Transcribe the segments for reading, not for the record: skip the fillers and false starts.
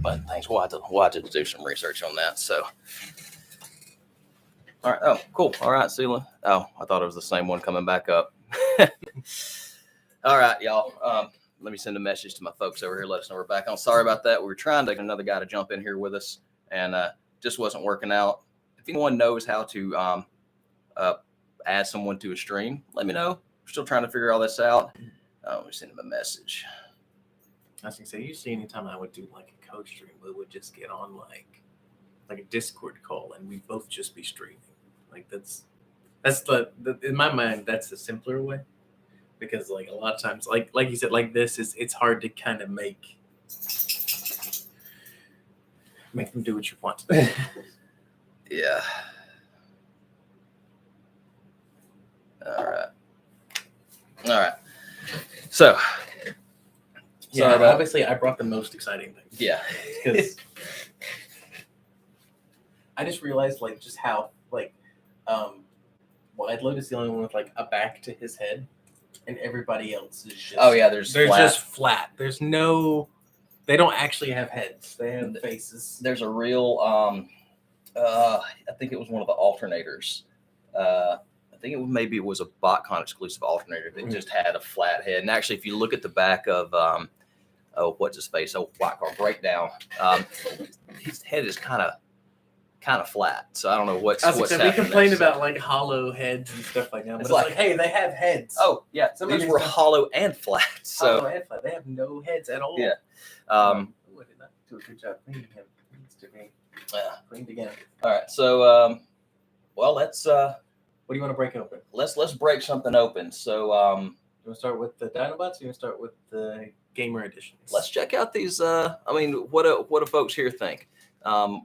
button things. We'll have to do some research on that. So, all right. Oh, cool. All right, Sela. Oh, I thought it was the same one coming back up. All right, y'all. Let me send a message to my folks over here. Let us know we're back on. Sorry about that. We were trying to get another guy to jump in here with us, and just wasn't working out. If anyone knows how to add someone to a stream, let me know. We're still trying to figure all this out. Let me send him a message. I was gonna say, usually anytime I would do like a coach stream, we would just get on like a Discord call and we'd both just be streaming. Like that's the in my mind, that's the simpler way. Because like a lot of times, like you said, like this it's hard to kind of make them do what you want. Yeah. All right. So, yeah, obviously I brought the most exciting thing. Yeah. Because I just realized like just how like Wideload is the only one with like a back to his head, and everybody else is just they're flat. just flat. There's no, they don't actually have heads. They have faces. There's a real I think it was one of the alternators. I think maybe it was a BotCon exclusive alternator that just had a flat head. And actually, if you look at the back of what's his face? White Car Breakdown. His head is kind of flat. So I don't know what's happening. We complained about like hollow heads and stuff like that. But it's like, hey, they have heads. Oh yeah, these were hollow and flat. So hollow and flat. They have no heads at all. Yeah. I did not do a good job cleaning him. He needs to be cleaned again. All right. So well, let's. What do you want to break open? Let's break something open. So you want to start with the Dinobots? Or you want to start with the Gamer Editions? Let's check out these. I mean, what do folks here think?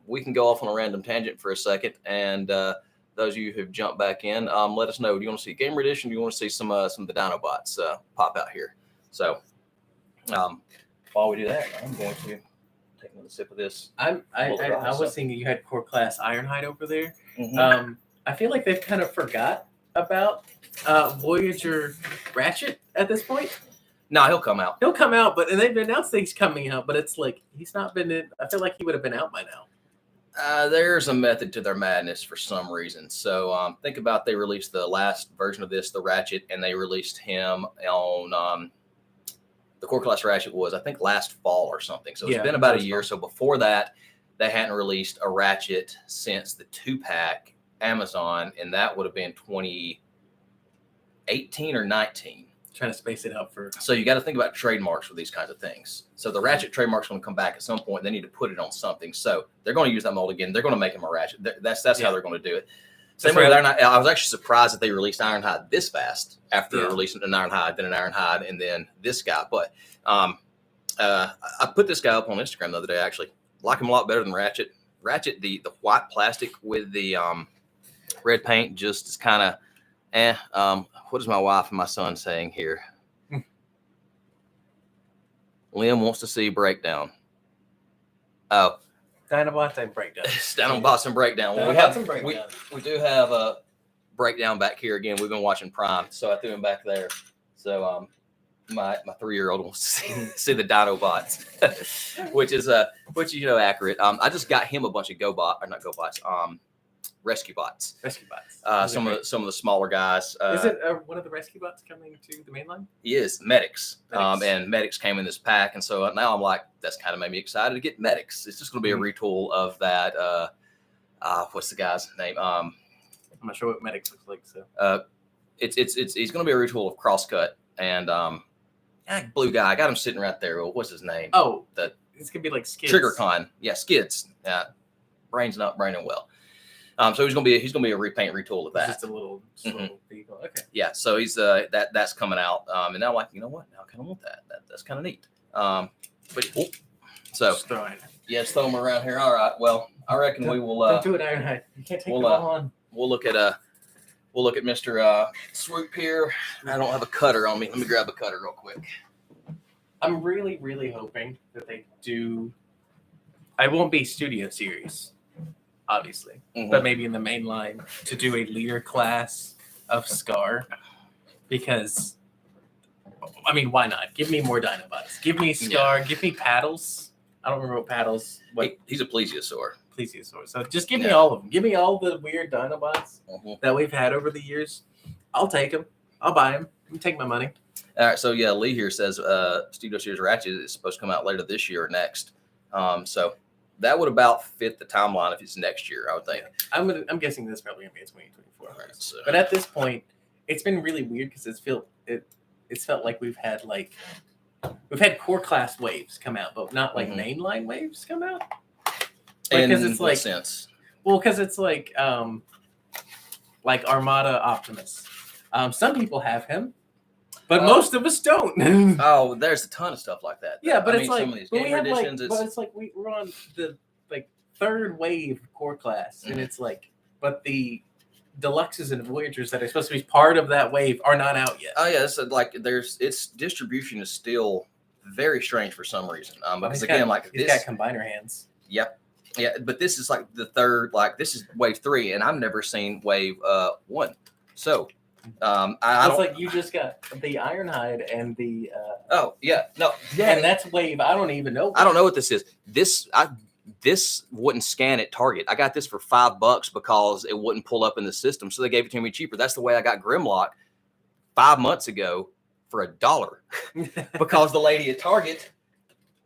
We can go off on a random tangent for a second, and those of you who've jumped back in, let us know. Do you want to see Gamer Edition? Do you want to see some of the Dinobots pop out here? So while we do that, I'm going to take another sip of this. I was thinking you had Core Class Ironhide over there. Mm-hmm. I feel like they've kind of forgot about Voyager Ratchet at this point. No, he'll come out. He'll come out, and they've announced that he's coming out, but it's like he's not been in. I feel like he would have been out by now. There's a method to their madness for some reason. So think about they released the last version of this, the Ratchet, and they released him on the Core Class Ratchet was, I think, last fall or something. So it's been about a year. So before that, they hadn't released a Ratchet since the 2-pack Amazon, and that would have been 2018 or 19. Trying to space it out for. So you got to think about trademarks for these kinds of things. So the Ratchet trademark's going to come back at some point. They need to put it on something. So they're going to use that mold again. They're going to make him a Ratchet. That's how they're going to do it. Same way with Ironhide. I was actually surprised that they released Ironhide this fast after releasing an Ironhide, then an Ironhide, and then this guy. But I put this guy up on Instagram the other day. Actually, like him a lot better than Ratchet. Ratchet, the white plastic with the red paint just is kind of what is my wife and my son saying here? Liam wants to see Breakdown. Oh, Dinobots and Breakdown. Dinobots and Breakdown. Well, we do have a Breakdown back here again. We've been watching Prime, so I threw him back there. So my 3-year-old wants to see the Dinobots, which is accurate. I just got him a bunch of Rescue Bots. Some of the smaller guys. Is it one of the Rescue Bots coming to the mainline? He is Medics. And Medics came in this pack, and so now I'm like, that's kind of made me excited to get Medics. It's just going to be a retool of that. What's the guy's name? I'm not sure what Medics looks like. So it's going to be a retool of Crosscut and blue guy. I got him sitting right there. Well, what's his name? Oh, it's gonna be like Skids. TriggerCon. Yeah, Skids. Brain's not braining well. So he's gonna be a repaint retool of that. Just a little vehicle. Okay. Yeah. So he's that's coming out. And now I'm like, you know what? Now I kind of want that. That's kind of neat. So just throw it. Yeah, just throw them around here. All right. Well, I reckon we will. Don't do it, Ironhide. You can't take it all on. We'll look at Mr. Swoop here. I don't have a cutter on me. Let me grab a cutter real quick. I'm really, really hoping that they do. I won't be Studio Series, obviously, but maybe in the main line to do a leader class of Scar, because I mean, why not? Give me more Dinobots. Give me Scar. Give me Paddles. I don't remember what paddles. What He's a plesiosaur. plesiosaur. So just give me all of them. Give me all the weird Dinobots that we've had over the years. I'll take them. I'll buy them. Take my money. All right, so yeah, Lee here says Studio Series Ratchet is supposed to come out later this year or next. So that would about fit the timeline if it's next year, I would think. I'm guessing this is probably gonna be a 2024. Right, so. But at this point, it's been really weird because it's felt like we've had core class waves come out, but not like mainline waves come out. Because it's like sense. Well, because it's like Armada Optimus. Some people have him, but most of us don't. Oh, there's a ton of stuff like that. Yeah, but it's some of these gamer editions. but it's like we're on the third wave core class, and it's like, but the Deluxes and Voyagers that are supposed to be part of that wave are not out yet. Oh yeah, so its distribution is still very strange for some reason. Because he's got combiner hands. Yep. Yeah, but this is like the third, this is wave 3, and I've never seen wave 1. So it's like you just got the Ironhide and the oh yeah, no, yeah, and that's wave. I don't even know. I don't know what this is. This wouldn't scan at Target. I got this for $5 because it wouldn't pull up in the system, so they gave it to me cheaper. That's the way I got Grimlock 5 months ago for $1 because the lady at Target,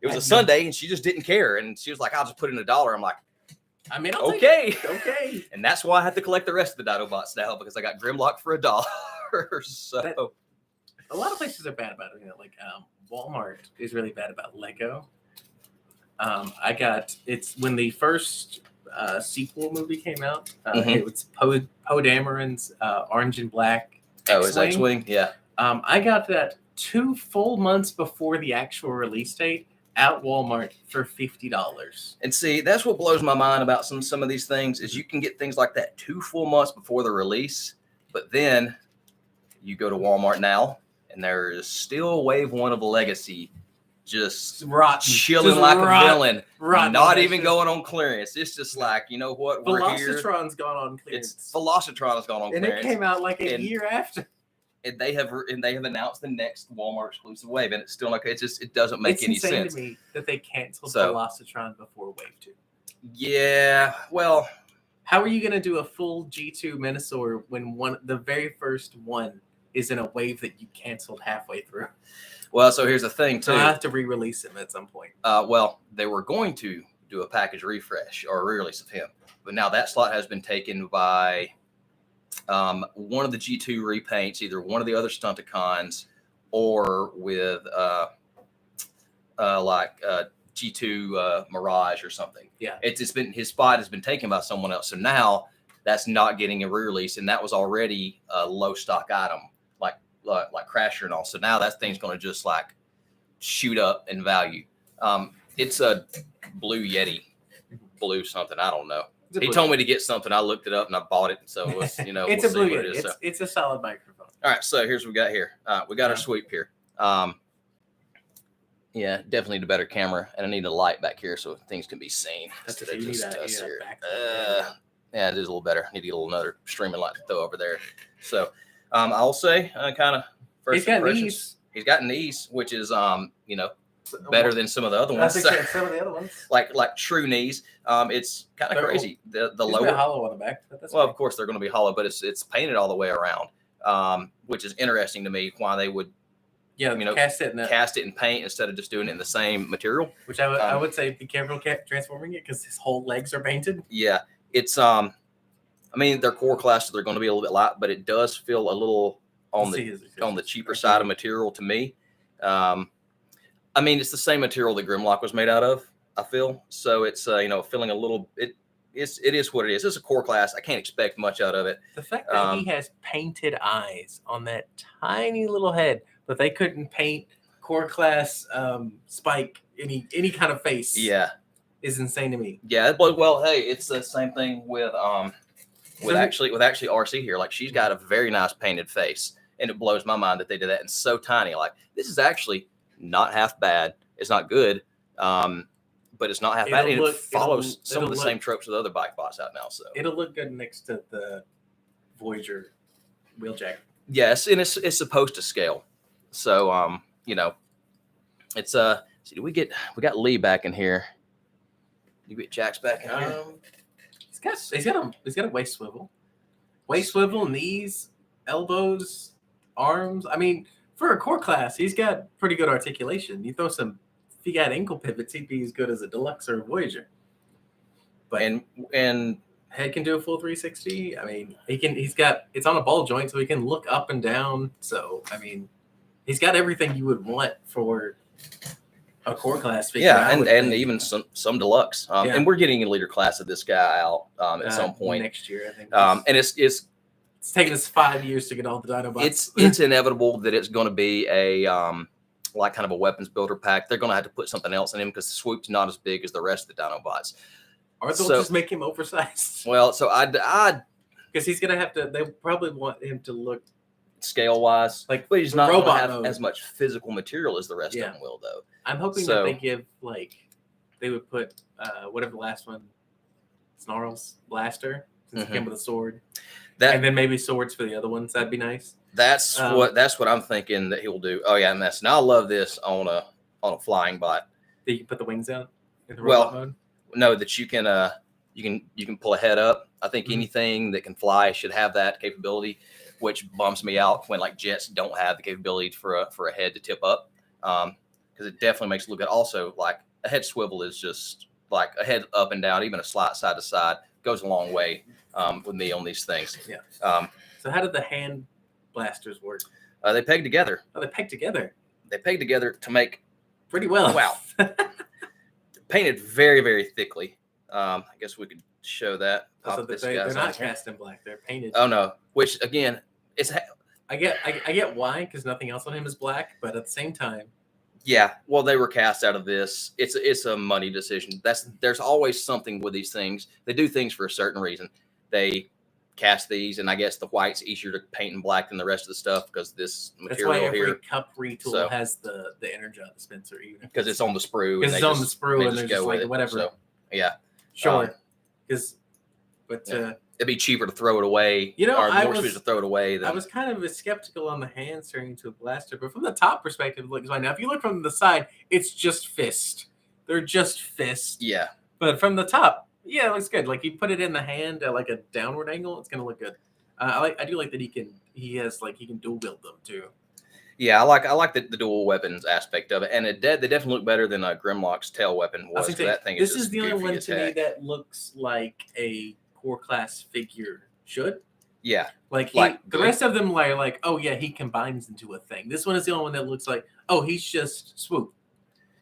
it was a Sunday and she just didn't care, and she was like, "I'll just put in $1." I'm like, I mean, okay. And that's why I had to collect the rest of the Dinobots now, because I got Grimlock for $1. So a lot of places are bad about it. Walmart is really bad about Lego. It's when the first sequel movie came out. It was Poe Dameron's Orange and Black X-Wing. Oh, is X-Wing? Yeah. I got that 2 full months before the actual release date at Walmart for $50. And see, that's what blows my mind about some of these things is you can get things like that 2 full months before the release, but then you go to Walmart now and there is still wave 1 of Legacy just chilling like a villain, not even going on clearance. It's just like, you know what, we're here. Velocitron's gone on clearance. Velocitron has gone on clearance. And it came out like a year after. And they have announced the next Walmart exclusive wave, and it's still like it doesn't make any sense. It's insane to me that they canceled Velocitron before Wave 2. Yeah, well, how are you going to do a full G2 Minosaur when the very first one is in a wave that you canceled halfway through? Well, so here's the thing too. So I have to re-release him at some point. Well, they were going to do a package refresh or a re-release of him, but now that slot has been taken by one of the G2 repaints, either one of the other Stunticons or with G2 Mirage or something. Yeah, it's been, his spot has been taken by someone else, so now that's not getting a re-release, and that was already a low stock item like Crasher and all. So now that thing's going to just like shoot up in value. It's a Blue Yeti, blue something, I don't know. He told me to get something. I looked it up and I bought it. So it's, it's we'll a Blue Yeti. It's a solid microphone. All right, so here's what we got here. We got our sweep here. Yeah, definitely need a better camera, and I need a light back here so things can be seen. Yeah, it is a little better. I need to get another streaming light to throw over there. So I'll say kind of first impressions. He's got knees, which is better than some of the other ones. Some of the other ones, like true knees. It's kind of crazy. The lower hollow on the back. Of course they're going to be hollow, but it's painted all the way around, which is interesting to me. Why they would, cast it in paint instead of just doing it in the same material. Which I would say be careful transforming it because his whole legs are painted. Yeah, it's they're core class, so they're going to be a little bit light, but it does feel a little on the cheaper side of material to me. It's the same material that Grimlock was made out of, I feel. So it's, feeling a little, it is what it is. It's a core class. I can't expect much out of it. The fact that he has painted eyes on that tiny little head, but they couldn't paint core class Spike any kind of face. Yeah. Is insane to me. Yeah. Well, hey, it's the same thing with RC here. Like, she's got a very nice painted face, and it blows my mind that they did that. And so tiny. Like, this is actually not half bad. It's not good, but it's not half bad. And it follows some of the same tropes with other bike bots out now. So it'll look good next to the Voyager wheeljack. Yes, and it's supposed to scale. So it's See, we got Lee back in here. You get Jax back in here. He's got a waist swivel, knees, elbows, arms. I mean, for a core class, he's got pretty good articulation. You throw some, if he got ankle pivots, he'd be as good as a Deluxe or a Voyager. But and head can do a full 360. I mean, it's on a ball joint, so he can look up and down. So I mean, he's got everything you would want for a core class figure. Yeah, and even some deluxe. And we're getting a leader class of this guy out at some point next year, I think. And it's taken us 5 years to get all the Dinobots. It's inevitable that it's going to be a like kind of a weapons builder pack. They're going to have to put something else in him because the swoop's not as big as the rest of the Dinobots. Or they'll just make him oversized. Well, so I because he's gonna have to. They probably want him to look scale wise, like, but he's not going to have mode. As much physical material as the rest of them will, though. I'm hoping that they give they would put whatever the last one, Snarls Blaster, since he came with a sword, and then maybe swords for the other ones. That'd be nice. That's what I'm thinking that he'll do. Oh yeah, and now I love this on a flying bot. That you can put the wings out in the robot mode. No, that you can pull a head up. I think anything that can fly should have that capability, which bums me out when like jets don't have the capability for a head to tip up, because it definitely makes it look good. Also, like a head swivel is just like a head up and down, even a slide side to side goes a long way with me on these things. Yeah. So how did the hand blasters work? They peg together. Oh, they peg together. They peg together to make pretty well. Wow. Painted very, very thickly. I guess we could show that. So they're not cast in black. They're painted. Oh no! Which again, I get why, because nothing else on him is black. But at the same time, yeah. Well, they were cast out of this. It's a money decision. There's always something with these things. They do things for a certain reason. They cast these, and I guess the white's easier to paint in black than the rest of the stuff because this material that's why every here cup retool has the Energon dispenser, even because it's on the sprue. Because it's on the sprue, and they're just like whatever. So, yeah, sure. It'd be cheaper to throw it away. Or more expensive to throw it away. I was kind of skeptical on the hands turning into a blaster, but from the top perspective, it looks fine. Now, if you look from the side, it's just fist. They're just fist. Yeah. But from the top, yeah, it looks good. Like you put it in the hand at like a downward angle, it's gonna look good. I do like that he can dual wield them too. Yeah, I like the dual weapons aspect of it, and they definitely look better than Grimlock's tail weapon was. That thing this is the only one to me that looks like a core class figure should. Yeah, the rest of them are like, oh yeah, he combines into a thing. This one is the only one that looks like, oh, he's just swoop.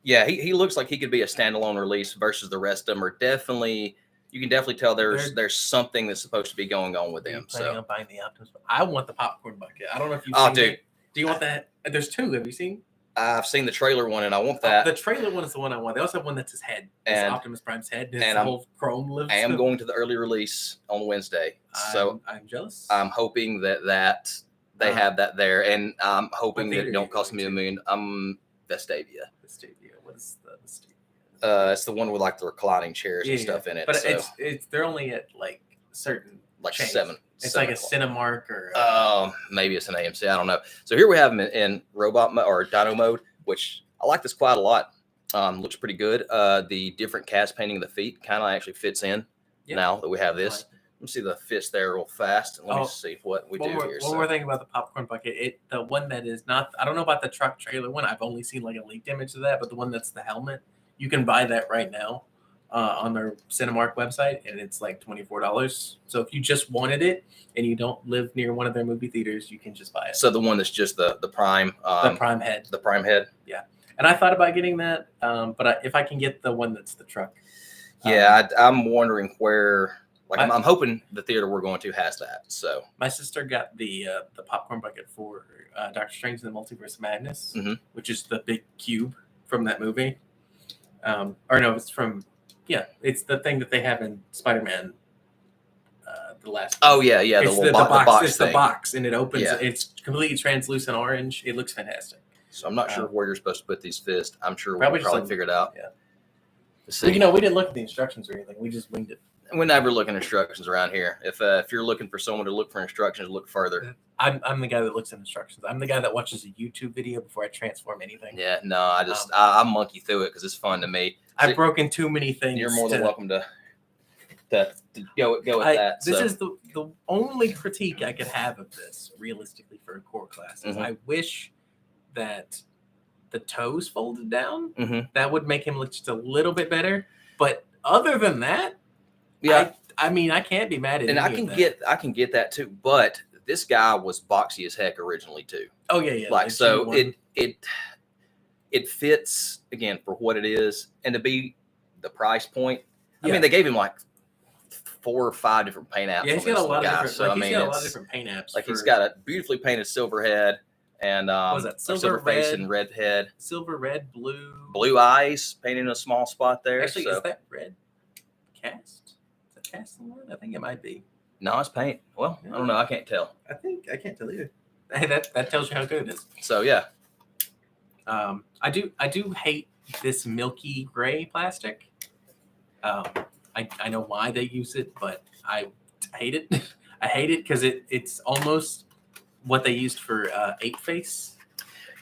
Yeah, he looks like he could be a standalone release versus the rest of them are definitely. You can definitely tell there's something that's supposed to be going on with them. Planning on buying the Optimus. I want the popcorn bucket. I don't know if you've seen it. Do you want that? There's two. Have you seen? I've seen the trailer one, and I want that. The trailer one is the one I want. They also have one that's his head. It's Optimus Prime's head. And the whole chrome lives. I am going to the early release on Wednesday, so I'm jealous. I'm hoping that they have that there, and I'm hoping that it don't cost me $1 million. Vestavia. What is the Vestavia? It's the one with like the reclining chairs and stuff in it. But it's they're only at like certain chains. 7. It's like a Cinemark or maybe it's an AMC. I don't know. So here we have them in robot or Dino mode, which I like this quite a lot. Looks pretty good. The different cast painting of the feet kind of actually fits in now that we have this. Let me see the fist there real fast. And let me see what we do here. One more thing about the popcorn bucket. The one that is not, I don't know about the truck trailer one. I've only seen like a leaked image of that, but the one that's the helmet, you can buy that right now on their Cinemark website, and it's like $24. So if you just wanted it and you don't live near one of their movie theaters, you can just buy it. So the one that's just the prime. The prime head. The prime head. Yeah. And I thought about getting that, but if I can get the one that's the truck. Yeah, I'm wondering where. I'm hoping the theater we're going to has that. So my sister got the popcorn bucket for Doctor Strange and the Multiverse of Madness, which is the big cube from that movie. It's from it's the thing that they have in Spider-Man. The last. Oh yeah. It's the box. It's the box, and it opens. Yeah. It's completely translucent orange. It looks fantastic. So I'm not sure where you're supposed to put these fists. I'm sure we'll probably figure it out. Yeah. Well, we didn't look at the instructions or anything. We just winged it. We never look at instructions around here. If you're looking for someone to look for instructions, look further. I'm the guy that looks at instructions. I'm the guy that watches a YouTube video before I transform anything. Yeah, no, I monkey through it because it's fun to me. I've broken too many things. You're more than welcome to go with that. This so. is the only critique I could have of this, realistically, for a core class. Is I wish that the toes folded down. That would make him look just a little bit better. But other than that, yeah, I mean, I can't be mad at and I can get that too. But this guy was boxy as heck originally too. Oh yeah. Like so, it fits again for what it is, and to be the price point. I mean, they gave him like 4 or 5 different paint apps. Yeah, he's got a lot of different. So, he's got a lot of different paint apps. Like he's got a beautifully painted silver head and what was that? silver face and red head, silver, red, blue eyes painted in a small spot there. Actually, is that red cast? Is that cast in red? I think it might be. No, it's paint. Well, I don't know. I can't tell. I can't tell either. Hey, that tells you how good it is. So yeah, I do hate this milky gray plastic. I know why they use it, but I hate it. I hate it because it's almost what they used for 8-Face.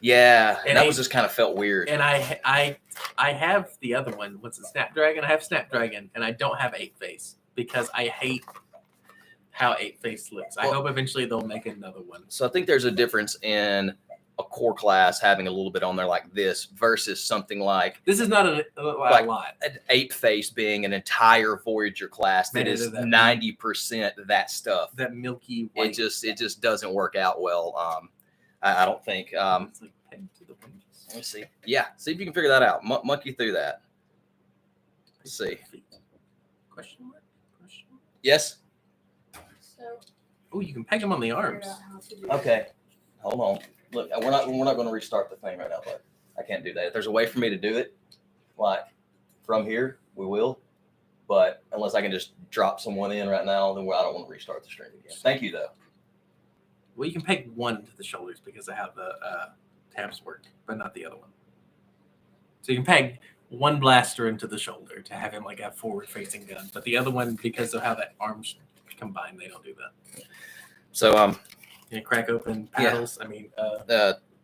Yeah, and that was just kind of felt weird. And I have the other one. What's it? Snapdragon. I have Snapdragon, and I don't have 8-Face because I hate how 8-Face looks. I hope eventually they'll make another one. So I think there's a difference in a core class having a little bit on there like this versus something like this is not a lot. An 8-Face being an entire Voyager class that is 90% that stuff. That milky white. It just doesn't work out well. I don't think. It's like pegged to the windows. Let me see. Yeah, see if you can figure that out. Monkey through that. Let's see. Question mark? Yes. Oh, you can peg them on the arms. Okay. Hold on. Look, we're not going to restart the thing right now, but I can't do that. If there's a way for me to do it, like from here, we will. But unless I can just drop someone in right now, then I don't want to restart the stream again. Thank you, though. Well, you can peg one to the shoulders because I have the tabs work, but not the other one. So you can peg one blaster into the shoulder to have him like a forward-facing gun, but the other one, because of how that arms combine, they don't do that. So you crack open paddles. Yeah. I mean,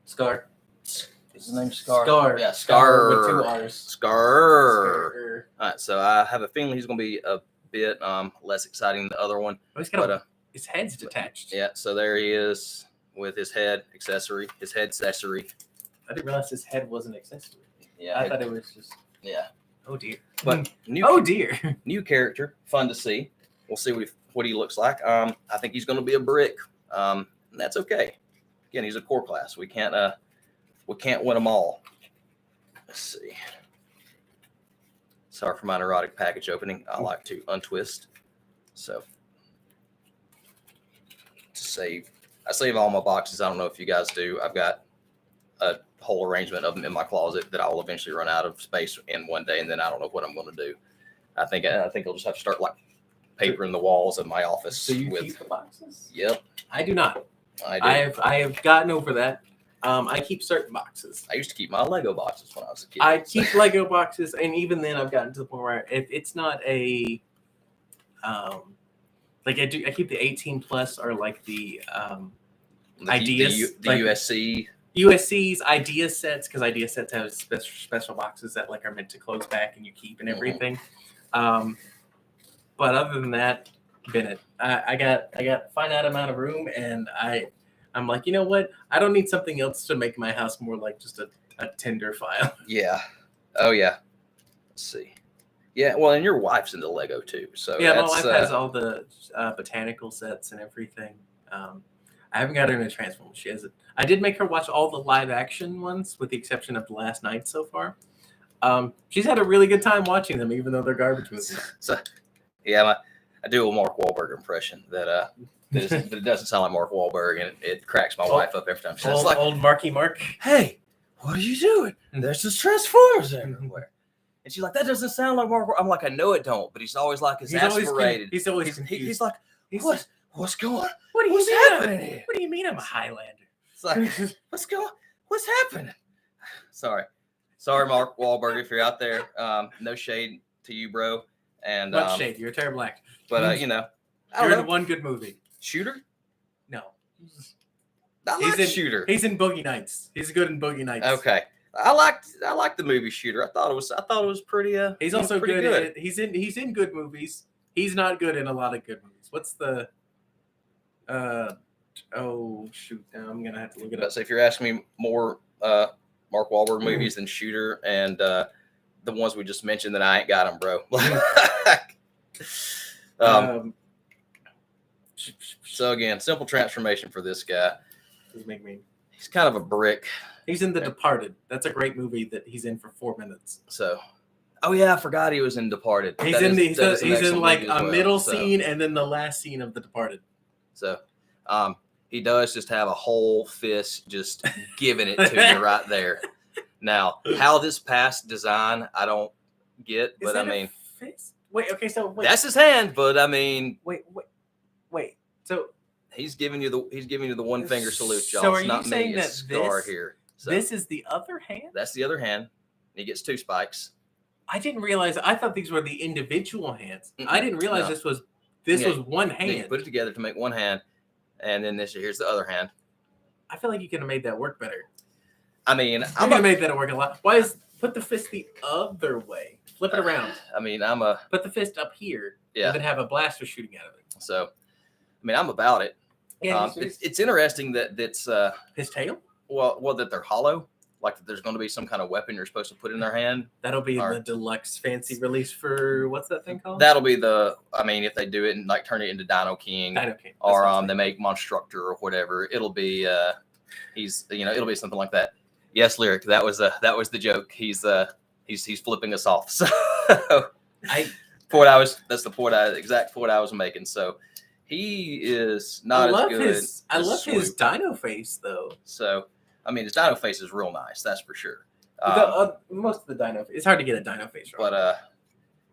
Scar. Is his name Scar? Scar. Yeah, Scar. With 2 R's. Scar. All right, so I have a feeling he's going to be a bit less exciting than the other one. Well, he's got his head's detached. Yeah, so there he is with his head accessory. I didn't realize his head was an accessory. Yeah, I thought it was just. Yeah. Oh dear. But new character, fun to see. We'll see what he looks like. I think he's going to be a brick. And that's okay. Again, he's a core class. We can't win them all. Let's see. Sorry for my neurotic package opening. I like to untwist. So I save all my boxes. I don't know if you guys do. I've got a whole arrangement of them in my closet that I will eventually run out of space in one day, and then I don't know what I'm going to do. I think I'll just have to start like papering the walls of my office. So you keep the boxes? Yep. I do not. I do. I have gotten over that. I keep certain boxes. I used to keep my Lego boxes when I was a kid. I keep Lego boxes, and even then, I've gotten to the point where if it's not a, like I keep the 18 plus or like the ideas, the USC. USC's idea sets, because idea sets have special boxes that like are meant to close back and you keep and everything. But other than that, Bennett, I got a finite amount of room, and I'm like, you know what? I don't need something else to make my house more like just a Tinder file. Yeah. Oh yeah. Let's see. Yeah. Well, and your wife's into Lego too, so yeah, my wife has all the botanical sets and everything. I haven't got her into Transformers. She hasn't. I did make her watch all the live action ones, with the exception of The Last Night so far. She's had a really good time watching them, even though they're garbage movies. So, yeah, I do a Mark Wahlberg impression that it doesn't sound like Mark Wahlberg, and it cracks my wife up every time. She's like, old Marky Mark. Hey, what are you doing? And there's just Transformers everywhere. And she's like, that doesn't sound like Mark Wahlberg. I'm like, I know it don't, but he's always like, he's aspirated. He's always confused. He's like, what's going on? What's happening here? What do you mean I'm a Highlander? It's like, what's happening? Sorry, Mark Wahlberg, if you're out there. No shade to you, bro. And much shade. You're a terrible actor. But you're in one good movie. Shooter? No. I like Shooter. He's in Boogie Nights. He's good in Boogie Nights. Okay. I liked the movie Shooter. I thought it was pretty. He's also pretty good. He's in good movies. He's not good in a lot of good movies. What's the? Oh shoot! Now I'm gonna have to look it up. So if you're asking me more Mark Wahlberg movies than Shooter and the ones we just mentioned, then I ain't got them, bro. So again, simple transformation for this guy. He's kind of a brick. He's in The Departed. That's a great movie that he's in for 4 minutes. So, oh yeah, I forgot he was in Departed. He's in like a middle scene and then the last scene of The Departed. So, he does just have a whole fist just giving it to you right there. Now, how this passed design, I don't get, but I mean, fist? Wait, okay, so wait. That's his hand, but I mean, wait. So he's giving you the one finger salute, y'all. So are it's not you saying me, that it's Scar here. So this is the other hand? that's the other hand. He gets 2 spikes. I didn't realize. I thought these were the individual hands. Mm-mm. I didn't realize No. this was one Then hand. you put it together to make one hand, and then here's the other hand. I feel like you could have made that work better. I mean, I could have made that work a lot. Why is put the fist the other way? Flip it around. I mean, Put the fist up here. Yeah. And then have a blaster shooting out of it. So, I mean, I'm about it. Yeah. It's interesting that it's his tail. well that they're hollow. Like that there's going to be some kind of weapon you're supposed to put in their hand. That'll be in the deluxe fancy release for what's that thing called? That'll be if they do it and like turn it into Dino King, or they make Monstructor or whatever, it'll be it'll be something like that. Yes, Lyric, that was the joke. He's flipping us off. So that's the exact point I was making. So he is not as good. I love his Dino face though. So I mean, his Dino face is real nice, that's for sure. Most of the Dino, it's hard to get a Dino face right. But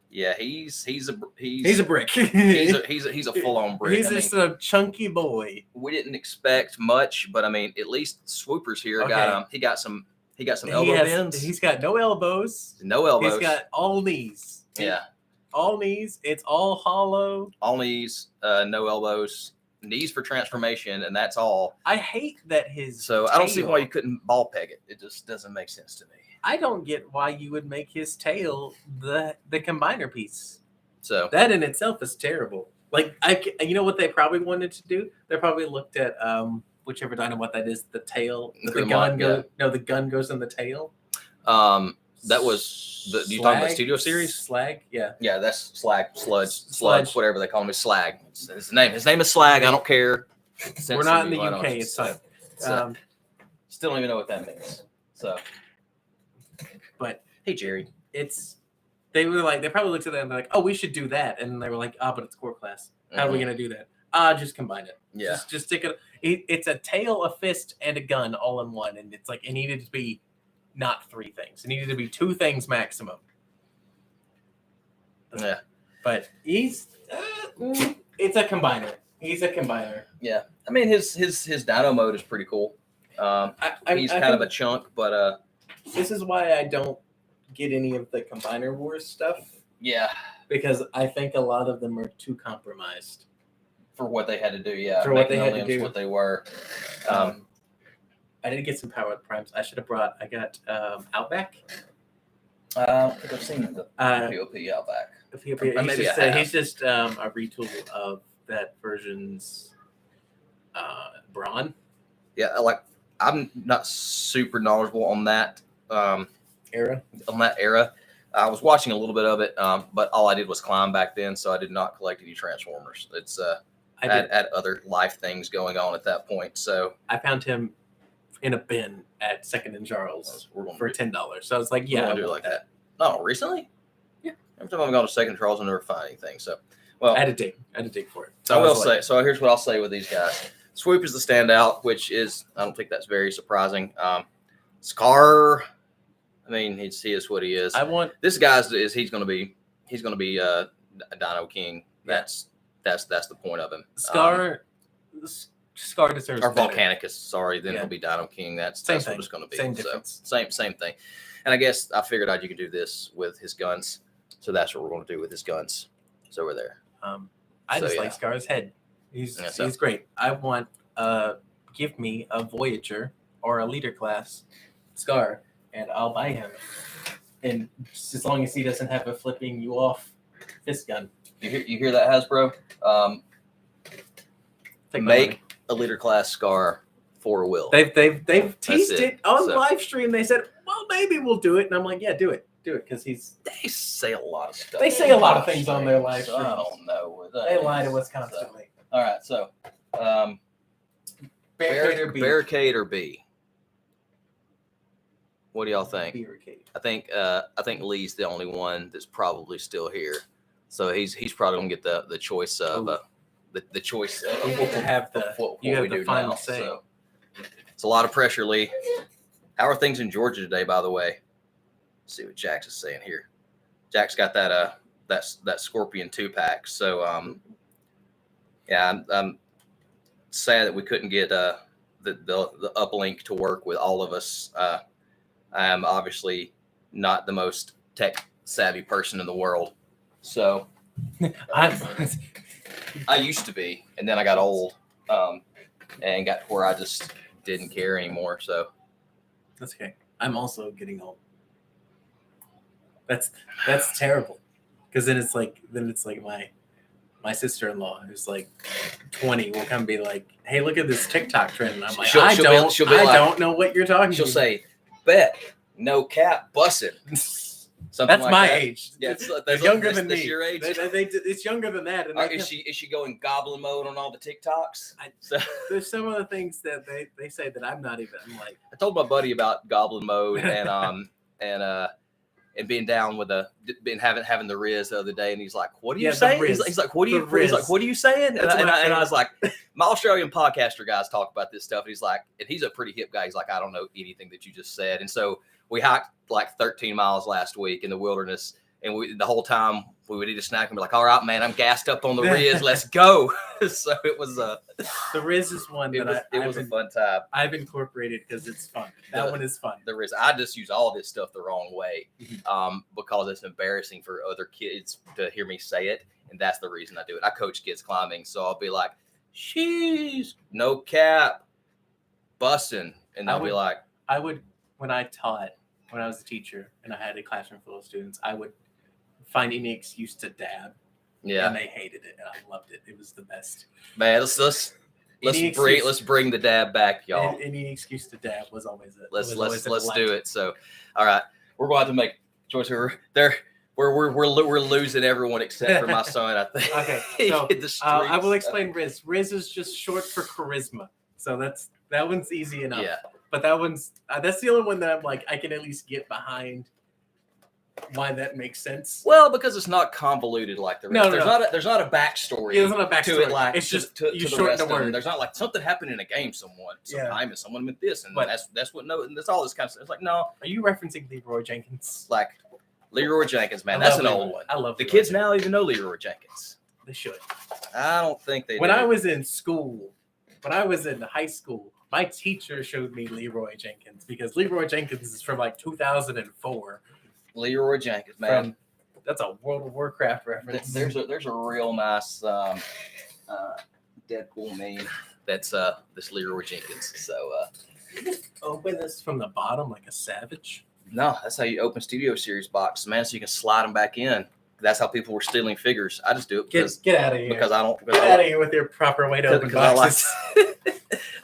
yeah, he's a brick. He's a full on brick. He's just a chunky boy. We didn't expect much, but I mean, at least Swoopers here he got some elbow bends. He's got no elbows. No elbows. He's got all knees. Yeah. All knees. It's all hollow. All knees, no elbows. Knees for transformation, and that's all. I hate that his. So I don't see why you couldn't ball peg it. It just doesn't make sense to me. I don't get why you would make his tail the combiner piece. So that in itself is terrible. Like you know what they probably wanted to do? They probably looked at whichever Dino what that is, the tail. The gun goes. No, the gun goes in the tail. That was you talking about Studio Series? Slag, yeah. Yeah, that's Slag, Sludge, whatever they call him is Slag. It's his name. His name is Slag. I don't care. We're not in the UK. It's fine. Still don't even know what that means. So, but hey, Jerry, they probably looked at that and they're like, oh, we should do that, and they were like, but it's core class. How are we gonna do that? Just combine it. Yeah. Just stick it. It's a tail, a fist, and a gun all in one, and it's like it needed to be. Not 3 things. It needed to be 2 things maximum. Yeah. But it's a combiner. He's a combiner. Yeah. I mean, his Dino mode is pretty cool. He's kind of a chunk, but this is why I don't get any of the Combiner Wars stuff. Yeah. Because I think a lot of them are too compromised. For what they had to do, yeah. For what they had to do. What they were. I did get some power-up primes. I got Outback. I think I've seen the POP Outback. He's just a retool of that version's Brawn. Yeah, I'm not super knowledgeable on that era. I was watching a little bit of it, but all I did was climb back then, so I did not collect any Transformers. It's I had other life things going on at that point. So I found him in a bin at Second and Charles for $10. So I was like, yeah, I'll do it like that. Oh, recently? Yeah. Every time I've gone to Second and Charles, I never find anything. So, well, I had to dig for it. So I will say. So here's what I'll say with these guys. Swoop is the standout, which is I don't think that's very surprising. Scar, I mean, he is what he is. This guy's he's going to be a Dino King. That's the point of him. Scar deserves or Volcanicus. Sorry, then he'll be Dino King. That's what it's going to be. Same difference. Same thing. And I guess I figured out you could do this with his guns. So that's what we're going to do with his guns. So we're there. I just like Scar's head. He's great. I want give me a Voyager or a Leader class Scar, and I'll buy him. And just as long as he doesn't have a flipping you off fist gun. You hear that, Hasbro? Take my money. Make a Leader class Scar for Will. They've teased it on So- live stream. They said, well, maybe we'll do it. And I'm like, yeah, do it, because They say a lot of stuff. They say a lot of things on their live So I streams. don't know. they lie to us constantly. All right, so Barricade or B? What do y'all think? Barricade. I think Lee's the only one that's probably still here, so he's probably gonna get the choice of the choice of You get to have the what you have we the do final now. say. So it's a lot of pressure, Lee. How are things in Georgia today, by the way? Let's see what Jax is saying here. Jack's got that that Scorpion 2-pack. So yeah, I'm sad that we couldn't get the uplink to work with all of us. I am obviously not the most tech savvy person in the world, so I used to be, and then I got old and got to where I just didn't care anymore. So That's okay. I'm also getting old. That's terrible. Because then it's like my sister-in-law who's like 20 will come be like, hey, look at this TikTok trend. And I'm like, She'll I be don't know what you're talking she'll about. say, "Bet, no cap, bussin'." Something That's like my that. age. Yeah, They're younger than that's me. your age. It's younger than that. And Is she going goblin mode on all the TikToks? there's some of the things that they say that I'm not even. I'm like, I told my buddy about goblin mode and being down with having the Riz the other day, and he's like, "What are you Yeah, the saying?" Riz. He's like, "What are you?" The He's like, Riz. "What are you saying?" And That's my I was like, "My Australian podcaster guys talk about this stuff." And he's like, and he's a pretty hip guy. He's like, "I don't know anything that you just said." And so we hiked like 13 miles last week in the wilderness, and the whole time we would eat a snack and be like, "All right, man, I'm gassed up on the Riz. Let's go." So it was the Riz is one it that was a fun time. I've incorporated because it's fun. That one is fun. The Riz. I just use all this stuff the wrong way because it's embarrassing for other kids to hear me say it, and that's the reason I do it. I coach kids climbing, so I'll be like, "She's no cap, bussin'," and they'll be like, I would, when I was a teacher and I had a classroom full of students, I would find any excuse to dab. "Yeah, And they hated it, and I loved it. It was the best. man, let's bring the dab back, y'all. Any excuse to dab was always it. Let's It was always a let's delight. do it." So, all right, we're going to have to make a choice here. We're losing everyone except for my son. I think. Okay, so The I will streets. explain Riz. Riz is just short for charisma, so that one's easy enough. Yeah. But that one's that's the only one that I'm like I can at least get behind. Why that makes sense? Well, because it's not convoluted like the rest. No, There's not a backstory. There's not a backstory. To it, like It's just to you the shorten rest the of them. word. There's not like something happened in a game sometime, and someone meant this, and But- that's what and that's all this kind of stuff. It's like, no, Are you referencing Leroy Jenkins? like Leroy Jenkins, man, I that's love an Leroy. old one. I love The Leroy kids Jenkins. now even know Leroy Jenkins. They should. I don't think they When do. I was in school, when I was in high school, my teacher showed me Leroy Jenkins because Leroy Jenkins is from like 2004. Leroy Jenkins, man. That's a World of Warcraft reference. There's a real nice Deadpool meme that's this Leroy Jenkins. So Open this from the bottom like a savage. no, that's how you open Studio Series box, man. So you can slide them back in. That's how people were stealing figures. I just do it because Get out of here. because I don't Get out of here with your proper way to open because I like boxes.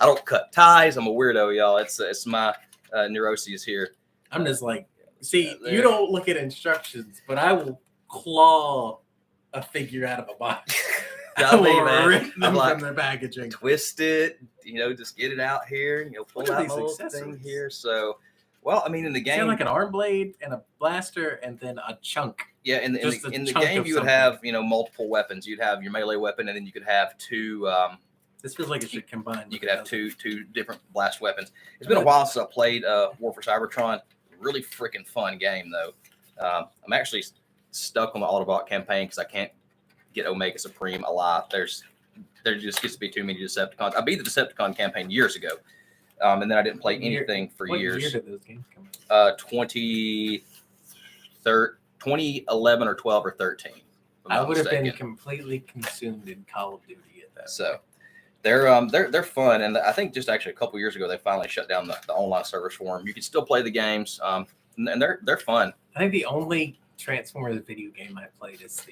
I don't cut ties. I'm a weirdo, y'all. It's my neuroses here. I'm just like, see, There. you don't look at instructions, but I will claw a figure out of a box. I mean, will man, rip I'm them like, from their packaging. twist it, just get it out here, pull Look at out these my little thing accessories. here. So, well, I mean, in the It's game, like an arm blade and a blaster and then a chunk. yeah, in just the, a in the chunk game, of you would something. have, multiple weapons. You'd have your melee weapon, and then you could have two. This feels like it should combine. You could have two different blast weapons. It's been a while since I played War for Cybertron. Really freaking fun game though. I'm actually stuck on the Autobot campaign because I can't get Omega Supreme alive. There just gets to be too many Decepticons. I beat the Decepticon campaign years ago, and then I didn't play What year- anything for What years. year did those games come out? 2011 or 12 or 13. if I'm I not would have been mistaken. completely consumed in Call of Duty at that. So, They're fun, and I think just actually a couple years ago they finally shut down the online service for them. You can still play the games, and they're fun. I think the only Transformers video game I played is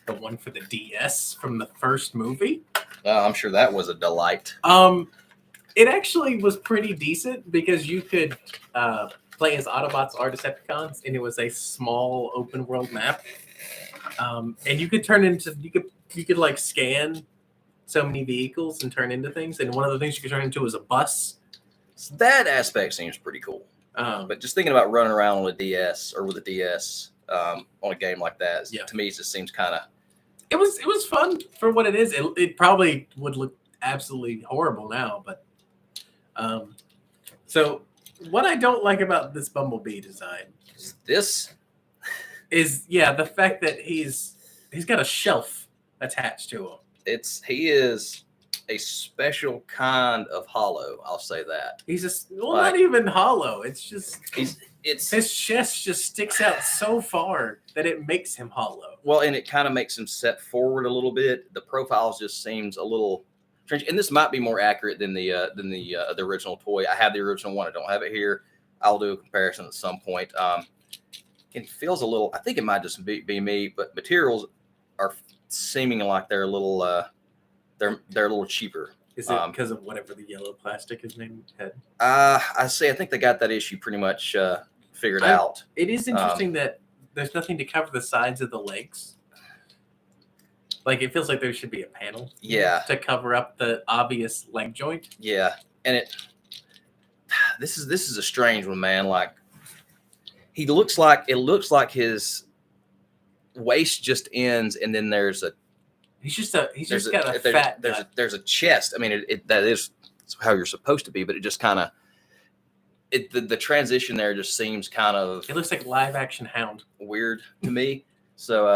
the one for the DS from the first movie. I'm sure that was a delight. It actually was pretty decent because you could play as Autobots or Decepticons, and it was a small open world map. And you could turn into you could like scan so many vehicles and turn into things. And one of the things you could turn into was a bus. So that aspect seems pretty cool. But just thinking about running around on a DS or with a DS on a game like that, to me, it just seems kind of. It was fun for what it is. It probably would look absolutely horrible now, but so what I don't like about this Bumblebee design is the fact that he's got a shelf attached to him. He is a special kind of hollow. I'll say that. He's not even hollow. It's just his chest just sticks out so far that it makes him hollow. Well, and it kind of makes him set forward a little bit. The profiles just seems a little strange, and this might be more accurate than the original toy. I have the original one. I don't have it here. I'll do a comparison at some point. It feels a little. I think it might just be me, but materials are seeming like they're a little they're a little cheaper. Is it because of whatever the yellow plastic is named head? I think they got that issue pretty much figured out. It is interesting that there's nothing to cover the sides of the legs. Like it feels like there should be a panel, to cover up the obvious leg joint. Yeah, and this is a strange one, man. Like it looks like his waist just ends, and then there's a. He's just got a fat. There's a chest. I mean, that is how you're supposed to be, but it just kind of. The transition there just seems kind of. It looks like live action Hound. Weird to me. So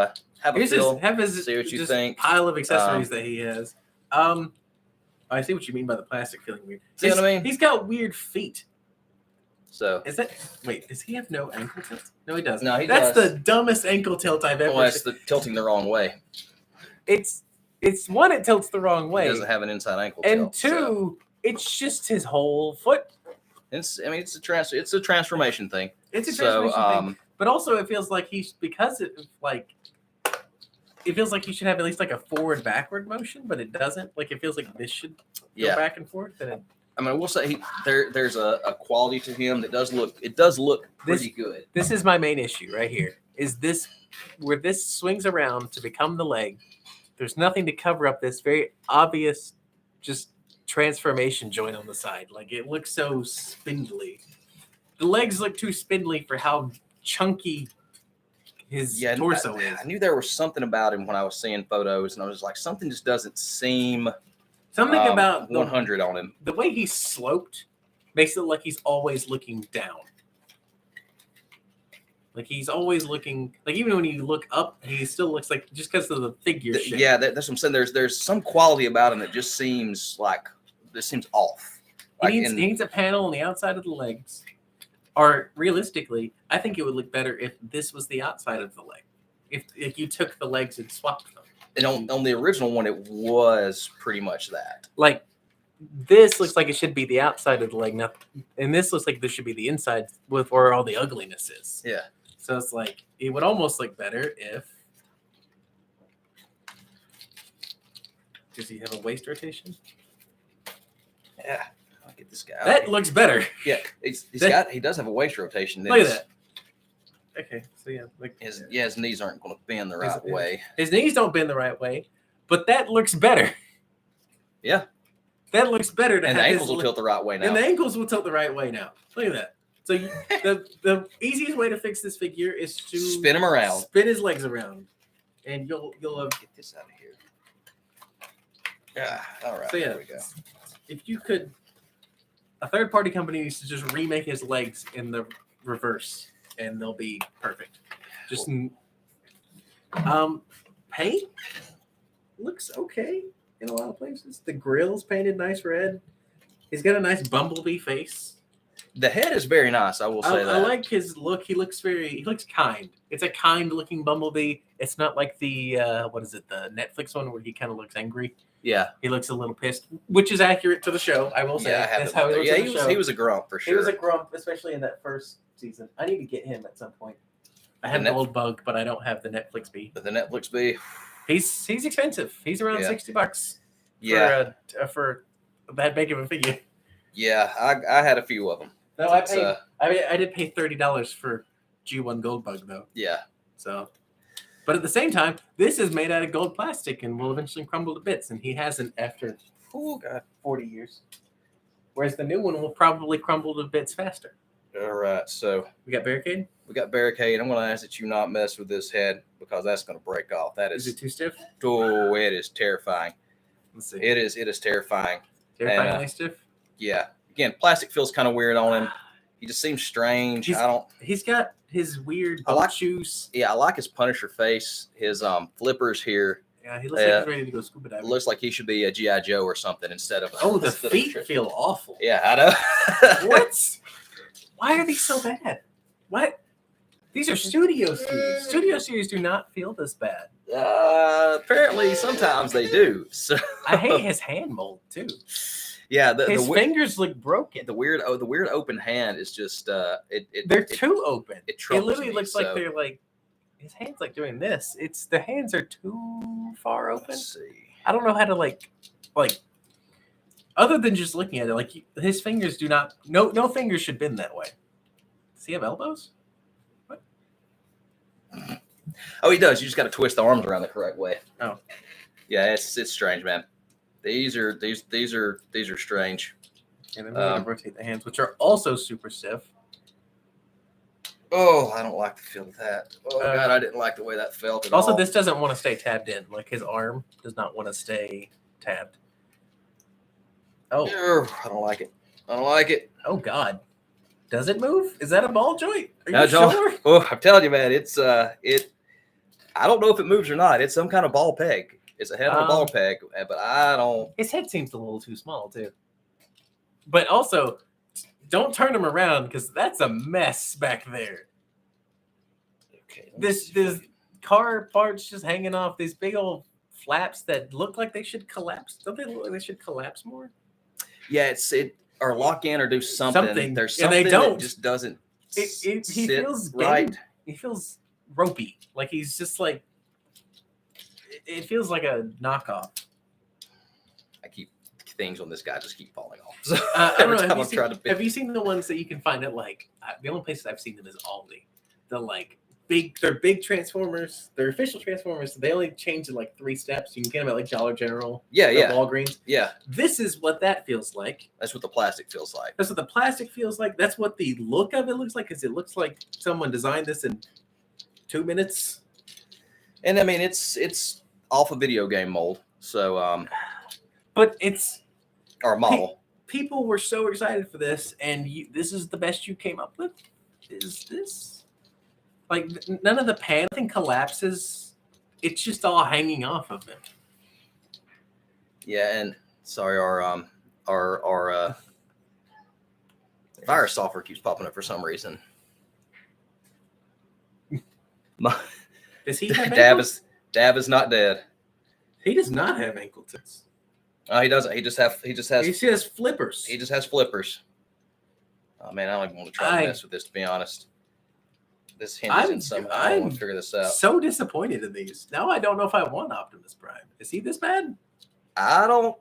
have a feel. See what you think. Pile of accessories that he has. I see what you mean by the plastic feeling weird. See what I mean? He's got weird feet. So does he have no ankle tilt? No, he doesn't. No, he does. That's the dumbest ankle tilt I've ever seen. That's the tilting the wrong way. It's one, it tilts the wrong way. He doesn't have an inside ankle and tilt. Two, it's just his whole foot. It's a transformation thing. It's a transformation thing. But also it feels like it feels like he should have at least like a forward backward motion, but it doesn't. Like it feels like this should go back and forth. I mean, I will say there's a quality to him that does look pretty good. This is my main issue right here. Is this where this swings around to become the leg? There's nothing to cover up this very obvious just transformation joint on the side. Like it looks so spindly. The legs look too spindly for how chunky his torso is. I knew there was something about him when I was seeing photos, and I was like, something just doesn't seem something about 100 on him. The way he's sloped makes it look like he's always looking down. Like he's always looking, like even when you look up, he still looks like just because of the figure shape. Yeah, that's what I'm saying. There's some quality about him that just seems like this seems off. He needs a panel on the outside of the legs. Or realistically, I think it would look better if this was the outside of the leg. If you took the legs and swapped them. And on the original one, it was pretty much that. Like this looks like it should be the outside of the leg, and this looks like this should be the inside with where all the ugliness is. Yeah. So it's like it would almost look better if. Does he have a waist rotation? Yeah, I'll get this guy. That looks better. Yeah, he does have a waist rotation. Look at that. Okay, so his knees aren't going to bend the right way. His knees don't bend the right way, but that looks better. Yeah, that looks better. And the ankles will tilt the right way now. And the ankles will tilt the right way now. Look at that. So the easiest way to fix this figure is to spin him around, spin his legs around, and you'll get this out of here. Yeah, all right. So there we go. If you could, a third party company needs to just remake his legs in the reverse, and they'll be perfect. Just paint looks okay in a lot of places. The grill's painted nice red. He's got a nice bumblebee face. The head is very nice. I will say that. I like his look. He looks kind. It's a kind looking Bumblebee. It's not like the what is it, the Netflix one where he kind of looks angry. Yeah. He looks a little pissed, which is accurate to the show. I will say. Yeah, That's how he looks in the show. He was a grump for sure. He was a grump, especially in that first season. I need to get him at some point. I have Goldbug, but I don't have the Netflix Bee. The Netflix Bee. He's expensive. He's around $60. Yeah. For that big of a figure. Yeah, I had a few of them. No, I paid. I did pay $30 for G1 Goldbug though. Yeah. So, but at the same time, this is made out of gold plastic and will eventually crumble to bits, and he hasn't after 40 years. Whereas the new one will probably crumble to bits faster. All right, so we got Barricade. I'm going to ask that you not mess with this head because that's going to break off. That is it too stiff? Oh, it is terrifying. Let's see. It is terrifying. Terrifyingly stiff. Yeah. Again, plastic feels kind of weird on him. He just seems strange. He's got his weird shoes. Yeah, I like his Punisher face. His flippers here. Yeah, he looks like he's ready to go scuba diving. Looks like he should be a G.I. Joe or something instead of. The feet feel awful. Yeah, I know. What? Why are these so bad? What? These are studio series. Studio series do not feel this bad. Apparently, sometimes they do. So I hate his hand mold too. Yeah, his fingers look broken. The weird open hand is just they're too open. It literally looks like they're like his hands like doing this. The hands are too far open. Let's see. I don't know how to like other than just looking at it, like his fingers do not. No fingers should bend that way. Does he have elbows? What? Oh, he does. You just got to twist the arms around the correct way. Oh, yeah, it's strange, man. These are strange. And then we're gonna rotate the hands, which are also super stiff. Oh, I don't like the feel of that. Oh God, I didn't like the way that felt at also, all. this doesn't want to stay tabbed in. Like his arm does not want to stay tabbed. Oh, I don't like it. I don't like it. Oh God, does it move? Is that a ball joint? Are you John, sure? Oh, I'm telling you, man, it's I don't know if it moves or not. It's some kind of ball peg. It's a head of a ball peg, but I don't. His head seems a little too small too. But also, don't turn him around because that's a mess back there. Okay. This car parts just hanging off these big old flaps that look like they should collapse. Don't they look like they should collapse more? Yeah, or lock in or do something. There's something and they don't. That just doesn't. He feels right. He feels ropey. Like he's just like. It feels like a knockoff. Things on this guy just keep falling off. So I don't know. Have you seen the ones that you can find at the only places I've seen them is Aldi. They're big Transformers. They're official Transformers. They only change in 3 steps. You can get them at Dollar General. Yeah. Walgreens. Yeah. This is what that feels like. That's what the plastic feels like. That's what the plastic feels like. That's what the look of it looks like. Because it looks like someone designed this in 2 minutes. And I mean, it's off a video game mold. So, but it's. Or a model. People were so excited for this, and this is the best you came up with? Is this? None of the pan thing collapses. It's just all hanging off of him. Yeah, and sorry, our virus software keeps popping up for some reason. Does he have Dab is not dead. He does not have ankle tits. He doesn't. He just has flippers. He just has flippers. Oh man, I don't even want to try to mess with this, to be honest. This hinges in somehow. I want to figure this out. So disappointed in these. Now I don't know if I want Optimus Prime. Is he this bad? I don't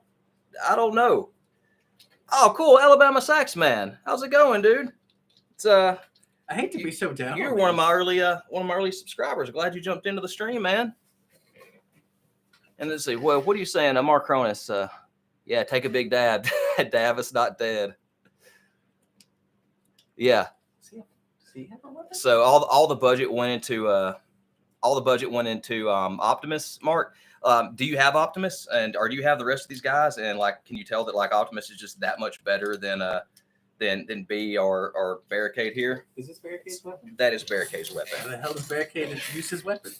know. Oh, cool, Alabama Sax Man. How's it going, dude? It's I hate to be so down. You're one of my early subscribers. Glad you jumped into the stream, man. And let's see. Well, what are you saying, Mark Cronus? Yeah, take a big dab. Davis not dead. Yeah. So all the budget went into Optimus. Mark, do you have Optimus, or do you have the rest of these guys? And can you tell that Optimus is just that much better than B or Barricade here? Is this Barricade's weapon? That is Barricade's weapon. How the hell does Barricade use his weapon?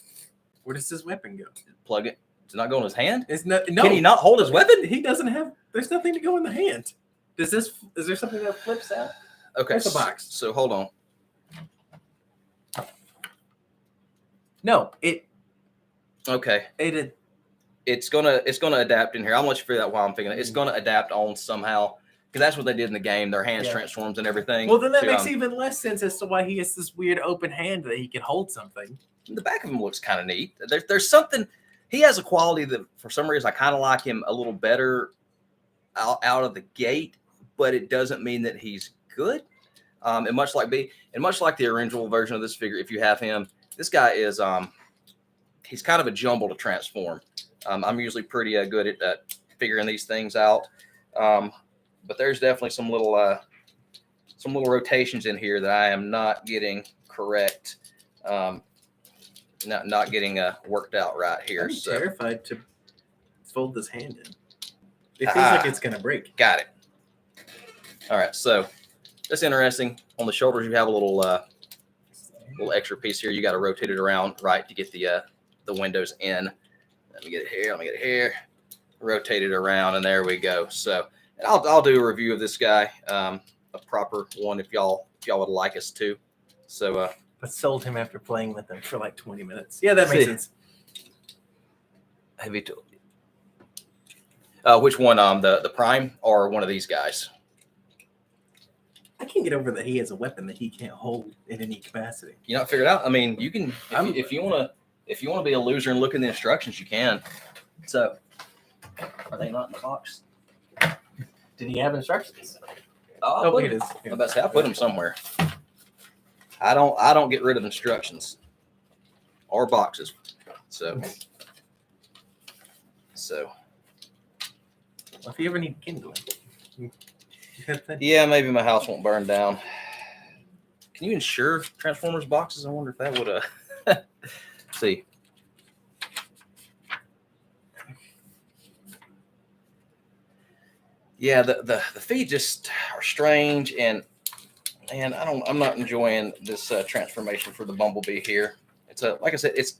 Where does his weapon go? Plug it. Does it not go in his hand? No. Can he not hold his weapon? He doesn't have. There's nothing to go in the hand. Is there something that flips out? Okay, Where's the box? So hold on. No, it Okay, it's it's gonna adapt in here. I'll let you figure that while I'm figuring it. It's gonna adapt on somehow because that's what they did in the game. Their hands Yeah. transforms and everything. well, then that to, makes even less sense as to why he has this weird open hand that he can hold something. the back of him looks kind of neat. There's something. He has a quality that for some reason I kind of like him a little better out of the gate, but it doesn't mean that he's good. And much like the original version of this figure, if you have him, this guy is he's kind of a jumble to transform. I'm usually pretty good at figuring these things out, but there's definitely some little rotations in here that I am not getting correct. Not getting worked out right here. I'm So terrified to fold this hand in. It feels like it's gonna break. got it. All right, so that's interesting. On the shoulders, you have a little extra piece here. You got to rotate it around right to get the windows in. Let me get it here. Let me get it here. Rotate it around, and there we go. So I'll do a review of this guy, a proper one, if y'all would like us to. So But sold him after playing with him for like 20 minutes. Yeah, that makes sense. heavy tool. Which one? The Prime or one of these guys? I can't get over that he has a weapon that he can't hold in any capacity. You not figured out? I mean, you can if you want to be a loser and look in the instructions, you can. So are they not in the box? Did he have instructions? Oh, Oh, it is. I'm about to say I put them somewhere. I don't get rid of instructions or boxes. So Well, if you ever need kindling. yeah, maybe my house won't burn down. Can you insure Transformers boxes? I wonder if that would see. Yeah, the feet just are strange, and I'm not enjoying this transformation for the Bumblebee here. It's like I said, it's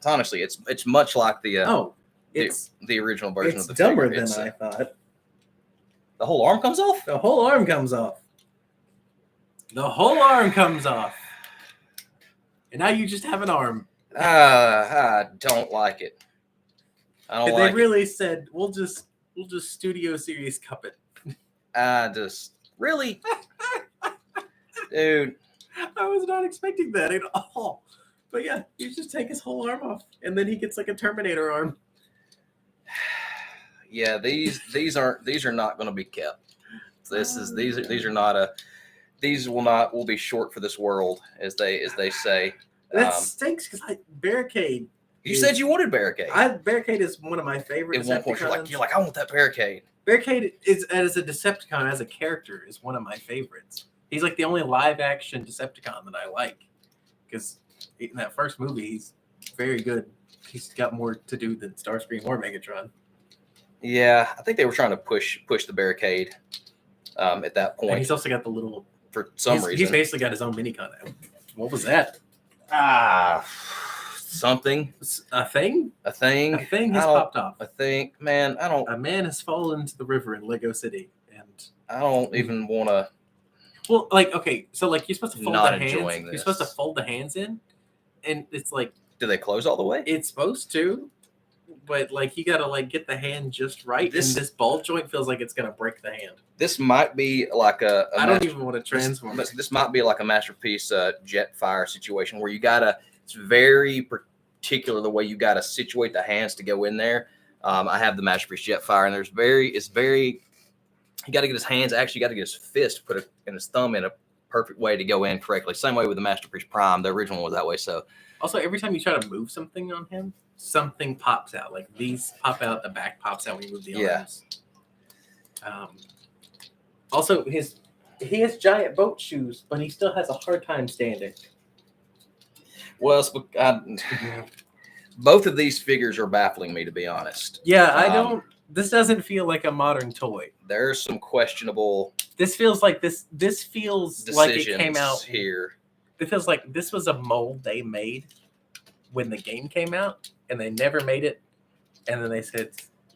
honestly it's much like the it's the original version it's of the dumber figure. than I thought. The whole arm comes off. The whole arm comes off. The whole arm comes off. And now you just have an arm. I don't like it. I don't They like really said we'll just Studio Series cup it. I just really, dude. I was not expecting that at all. But yeah, you just take his whole arm off, and then he gets like a Terminator arm. Yeah, these are not going to be kept. These will be short for this world, as they say. That stinks because Barricade. You said you wanted Barricade. Barricade is one of my favorite. At one point, you're like, I want that Barricade. Barricade is as a Decepticon, as a character, is one of my favorites. He's like the only live action Decepticon that I like, because in that first movie, he's very good. He's got more to do than Starscream or Megatron. Yeah, I think they were trying to push the Barricade at that point. And he's also got the little. For some reason, he's basically got his own minicon now. What was that? Something. A thing? A thing. A thing has popped off. A thing. Man, I don't. A man has fallen into the river in Lego City, and I don't even want to. Well, like, okay, so like you're supposed to fold Not the hands. enjoying You're this. supposed to fold the hands in, and it's like Do they close all the way? it's supposed to, but like you gotta like get the hand just right. This- and this ball joint feels like it's gonna break the hand. This might be like a I don't even want to transform. This might be like a Masterpiece Jetfire situation where you gotta. It's very particular the way you gotta situate the hands to go in there. I have the Masterpiece Jetfire, and it's very. You got to get his hands. Actually, you got to get his fist, put it in his thumb in a perfect way to go in correctly. Same way with the Masterpiece Prime. The original was that way. So Also, every time you try to move something on him, something pops out. Like these pop out, the back pops out when you move the arms. Also, he has giant boat shoes, but he still has a hard time standing. well, both of these figures are baffling me, to be honest. Yeah, I don't. This doesn't feel like a modern toy. There's some questionable This feels like this feels like it came out here. It feels like this was a mold they made when the game came out, and they never made it. And then they said,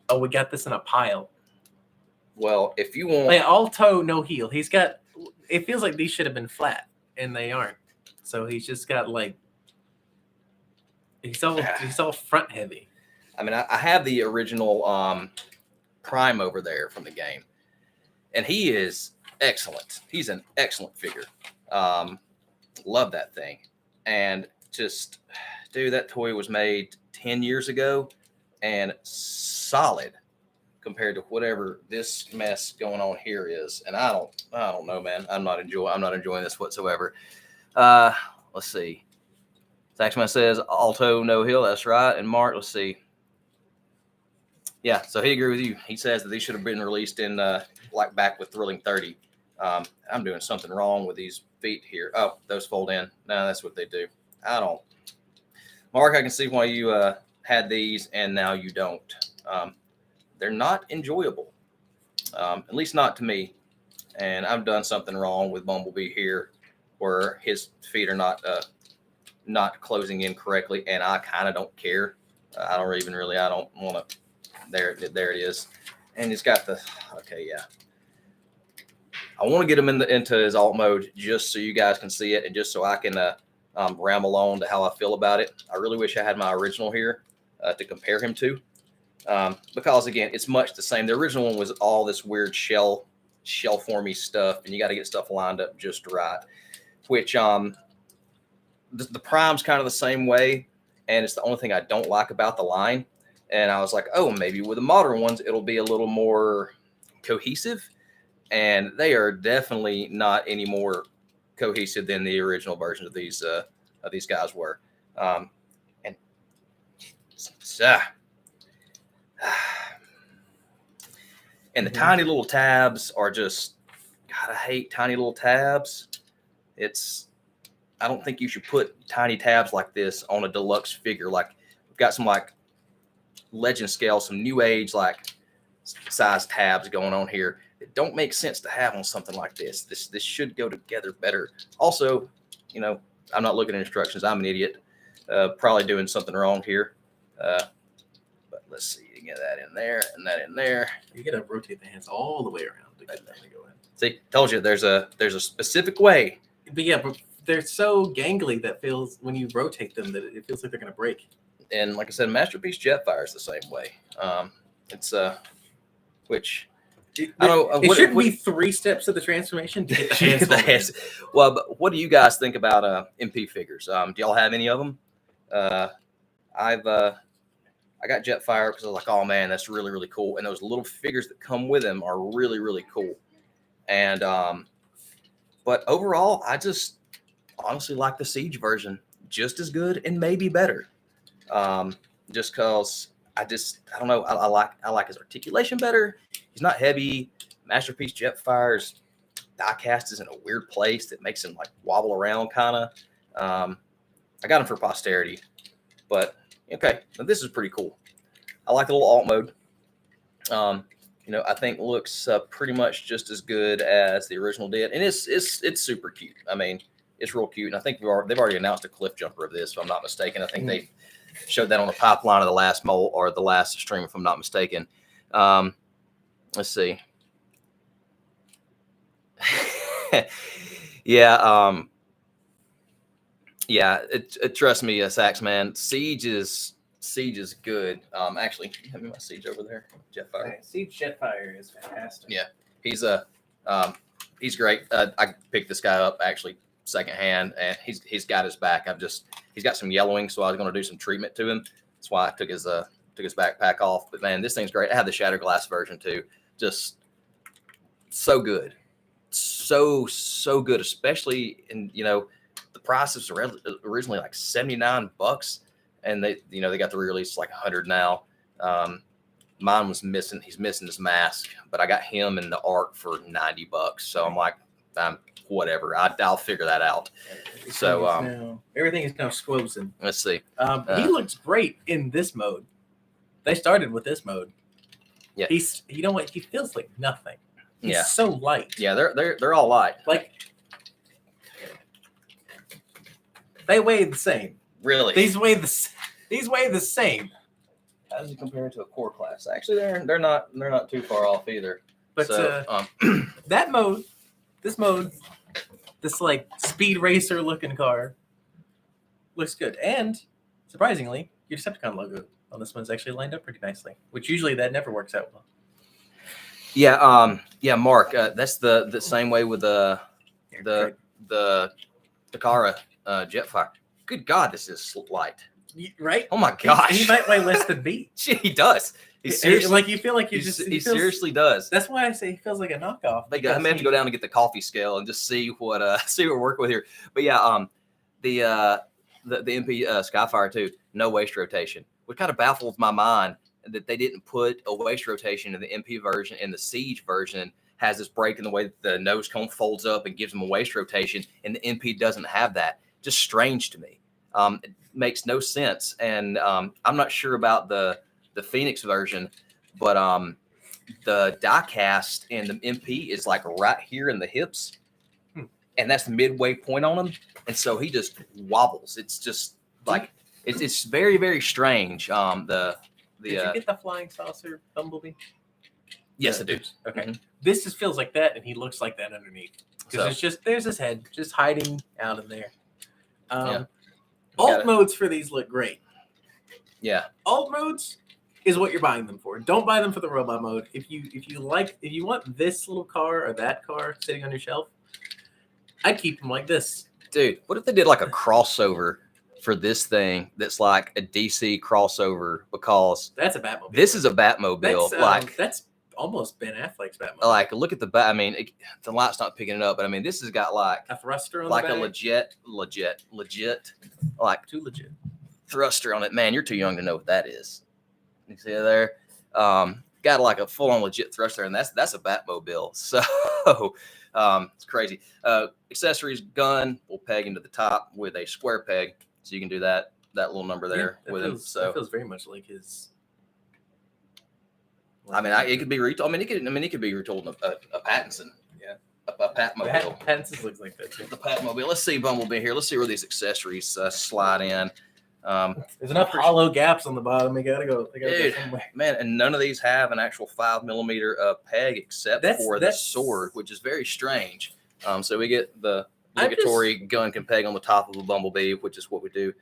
"Oh, we got this in a pile." Well, if you want, Like all toe, no heel. He's got it feels like these should have been flat, and they aren't. So he's just got like he's all front heavy. I mean, I have the original Prime over there from the game, and he is excellent. He's an excellent figure. Love that thing. And just, dude, that toy was made 10 years ago and solid compared to whatever this mess going on here is. And I don't know, man. I'm not enjoying this whatsoever. Let's see. Saxman says Alto no hill. That's right. And Mark, let's see. Yeah, so he agreed with you. He says that these should have been released in like back with Thrilling 30. I'm doing something wrong with these feet here. Oh, those fold in. No, that's what they do. I don't. Mark, I can see why you had these and now you don't. They're not enjoyable, at least not to me. And I've done something wrong with Bumblebee here, where his feet are not closing in correctly, and I kind of don't care. I don't want to. There it is, and he's got the. Okay, yeah. I want to get him into his alt mode just so you guys can see it, and just so I can ramble on to how I feel about it. I really wish I had my original here to compare him to, because again, it's much the same. The original one was all this weird shell formy stuff, and you got to get stuff lined up just right. Which the Prime's kind of the same way, and it's the only thing I don't like about the line. And I was like, oh, maybe with the modern ones, it'll be a little more cohesive. And they are definitely not any more cohesive than the original versions of these guys were. And the tiny little tabs are just, God, I hate tiny little tabs. I don't think you should put tiny tabs like this on a deluxe figure. Like, we've got some like legend scale, some new age like size tabs going on here. It don't make sense to have on something like this. This should go together better. Also, I'm not looking at instructions. I'm an idiot. Probably doing something wrong here. But let's see. You get that in there and that in there. You gotta rotate the hands all the way around to get them to go in. See, told you there's a specific way. But yeah, but they're so gangly that feels when you rotate them that it feels like they're gonna break. And like I said, Masterpiece Jetfire is the same way. It's which I don't know. It should be 3 steps of the transformation to get the hands. Well, but what do you guys think about MP figures? Do y'all have any of them? I got Jetfire because I was like, oh man, that's really, really cool. And those little figures that come with them are really, really cool. And but overall, I just honestly like the Siege version just as good and maybe better. Just because I don't know. I like his articulation better. He's not heavy. Masterpiece Jetfire's diecast is in a weird place that makes him like wobble around kind of. I got him for posterity, but okay, this is pretty cool. I like the little alt mode. I think looks pretty much just as good as the original did, and it's super cute. I mean, it's real cute, and I think they've already announced a cliff jumper of this, if I'm not mistaken. I think they showed that on the pipeline of the last the last stream, if I'm not mistaken. Let's see. Yeah. Yeah. Trust me, Sax man. Siege is good. Actually, have me my Siege over there. Jetfire. Okay, Siege Jetfire is fantastic. Yeah, he's great. I picked this guy up actually secondhand, and he's got his back. He's got some yellowing, so I was going to do some treatment to him. That's why I took his backpack off. But man, this thing's great. I have the Shattered Glass version too. Just so good, so good. Especially in the prices were originally like $79, and they got the re-release like $100 now. Mine was missing. He's missing his mask, but I got him in the art for $90. So I'm like, whatever. I'll figure that out. Everything is now Squobson. Let's see. He looks great in this mode. They started with this mode. Yeah. He's he feels like nothing. He's so light. Yeah, they're all light. Like they weigh the same. Really? These weigh the same. How does it compare to a core class? Actually, they're not too far off either. But that mode, this mode, this like speed racer looking car, looks good. And surprisingly, your Decepticon logo on this one's actually lined up pretty nicely, which usually that never works out well. Yeah, Mark. That's the same way with the Takara Jetfire. Good God, this is light. Right? Oh my gosh, He might weigh less than B. He does. He seriously, Like you feel like you he just he seriously does. That's why I say he feels like a knockoff. I may have to go down and get the coffee scale and just see what we're working with here. But yeah, the MP Skyfire too, no waist rotation, which kind of baffles my mind that they didn't put a waist rotation in the MP version, and the Siege version has this break in the way that the nose cone folds up and gives them a waist rotation, and the MP doesn't have that. Just strange to me. It makes no sense, and I'm not sure about the Phoenix version, but the diecast in the MP is like right here in the hips, and that's the midway point on him, and so he just wobbles. It's just like it's very, very strange. Did you get the flying saucer Bumblebee? Yes, I do. Okay, Mhm. This just feels like that, and he looks like that underneath. Because it's just there's his head just hiding out in there. Alt modes for these look great. Yeah, alt modes is what you're buying them for. Don't buy them for the robot mode. If you want this little car or that car sitting on your shelf, I'd keep them like this. dude. What if they did like a crossover for this thing that's like a DC crossover, because That's a Batmobile. this is a Batmobile. That's almost Ben Affleck's Batmobile. Like look at the bat. I mean, the light's not picking it up, but I mean, this has got like a thruster on like the a back. legit, like Too legit. thruster on it. Man, you're too young to know what that is. You see it there? Got like a full on legit thruster, and that's a Batmobile. So it's crazy. Accessories, gun, we'll peg into the top with a square peg, so you can do that little number there with him. So that feels very much like his. I mean, it could be retooled. It could be retooled in a Pattinson. Yeah. A Patmobile. Pattinson looks like that too. The Patmobile. Let's see Bumblebee here. Let's see where these accessories slide in. There's enough hollow gaps on the bottom. They gotta go somewhere. Man, and none of these have an actual 5mm peg except for the sword, which is very strange. So we get the obligatory gun can peg on the top of a Bumblebee, which is what we do.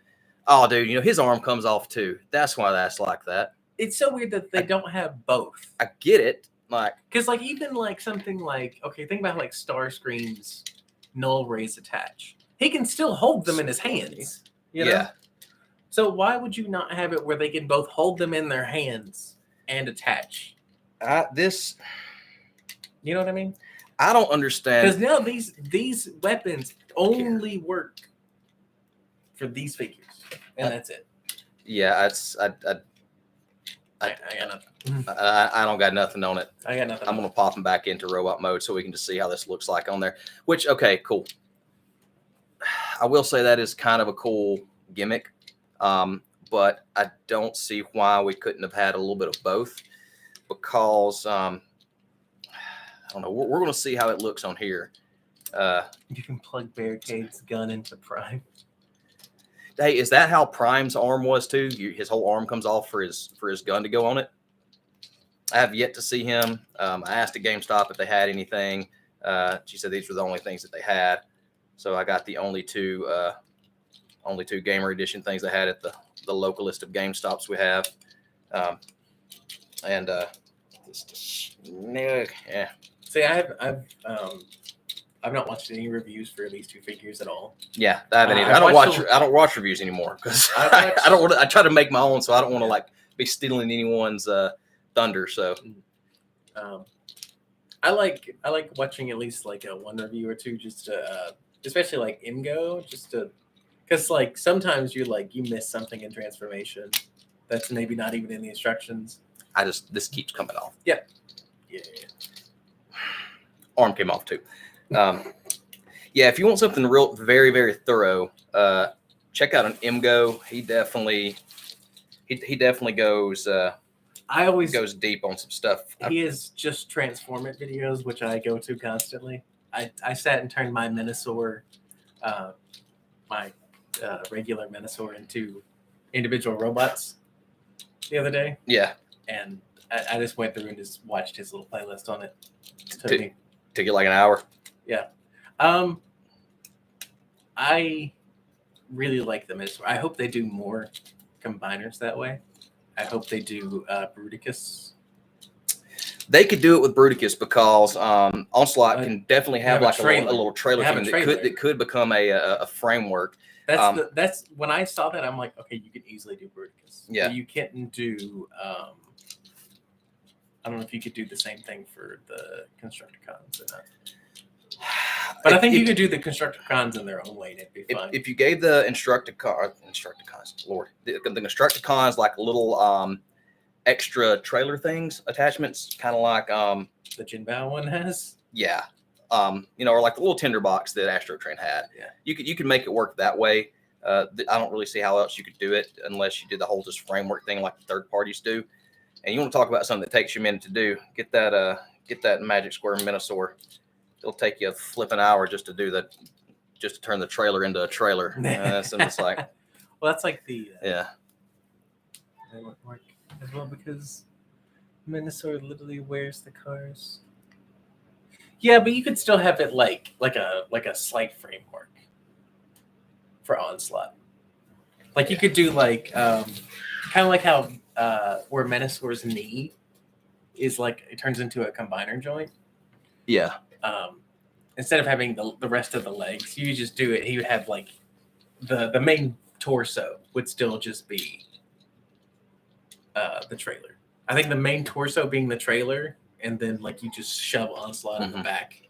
Oh, dude, his arm comes off too. That's why that's like that. It's so weird that they don't have both. I get it. Because even something like, okay, think about Starscream's null rays attach. He can still hold them in his hands. You know? Yeah. So why would you not have it where they can both hold them in their hands and attach? You know what I mean? I don't understand. Because now these weapons only work for these figures, and that's it. Yeah, I got nothing. I don't got nothing on it. I got nothing. I'm gonna pop them back into robot mode so we can just see how this looks like on there. Which, okay, cool. I will say that is kind of a cool gimmick, but I don't see why we couldn't have had a little bit of both, because I don't know. We're gonna see how it looks on here. You can plug Barricade's gun into Prime. Hey, is that how Prime's arm was too? His whole arm comes off for his gun to go on it. I have yet to see him. I asked at GameStop if they had anything. She said these were the only things that they had. So I got the only two Gamer Edition things they had at the local list of GameStops we have. Yeah. See, I've not watched any reviews for these two figures at all. Yeah, I haven't either. I don't watch reviews anymore because I don't want to. I try to make my own, so I don't want to be stealing anyone's thunder. So, I like watching at least a one review or two, just to, especially Imgo, just to, because sometimes you miss something in transformation that's maybe not even in the instructions. This keeps coming off. Yeah. Arm came off too. Yeah, if you want something real, very, very thorough, check out an Imgo. He definitely goes. I always goes deep on some stuff. He is just Transform It videos, which I go to constantly. I sat and turned my Menasor, my regular Menasor, into individual robots the other day. Yeah, and I just went through and just watched his little playlist on it. Took you like an hour. Yeah. I really like them. I hope they do more combiners that way. I hope they do Bruticus. They could do it with Bruticus because Onslaught can definitely have a like a trailer. little trailer They have thing a trailer. that could become a framework. That's when I saw that, I'm like, okay, you could easily do Bruticus. Yeah. But you can't do. I don't know if you could do the same thing for the Constructicons or not. But I think you could do the Constructicons in their own way, and it'd be fun. If you gave the Constructicons, Lord, the Constructicons like little extra trailer things, attachments, kind of like the Jinbao one has. Yeah. Or like the little tinderbox that Astro Train had. Yeah. You could make it work that way. I don't really see how else you could do it unless you did the whole just framework thing like the third parties do. And you want to talk about something that takes you a minute to do? Get that Magic Square Minosaur. It'll take you a flipping hour just to turn the trailer into a trailer. So it's like, well, that's like the yeah. They won't work as well because Minosaur literally wears the cars. Yeah, but you could still have it like a slight framework for Onslaught. Like you could do like kind of like how where Minosaur's knee is like it turns into a combiner joint. Yeah. Instead of having the rest of the legs, you just do it. He would have like the main torso would still just be the trailer. I think the main torso being the trailer, and then like you just shove Onslaught in the back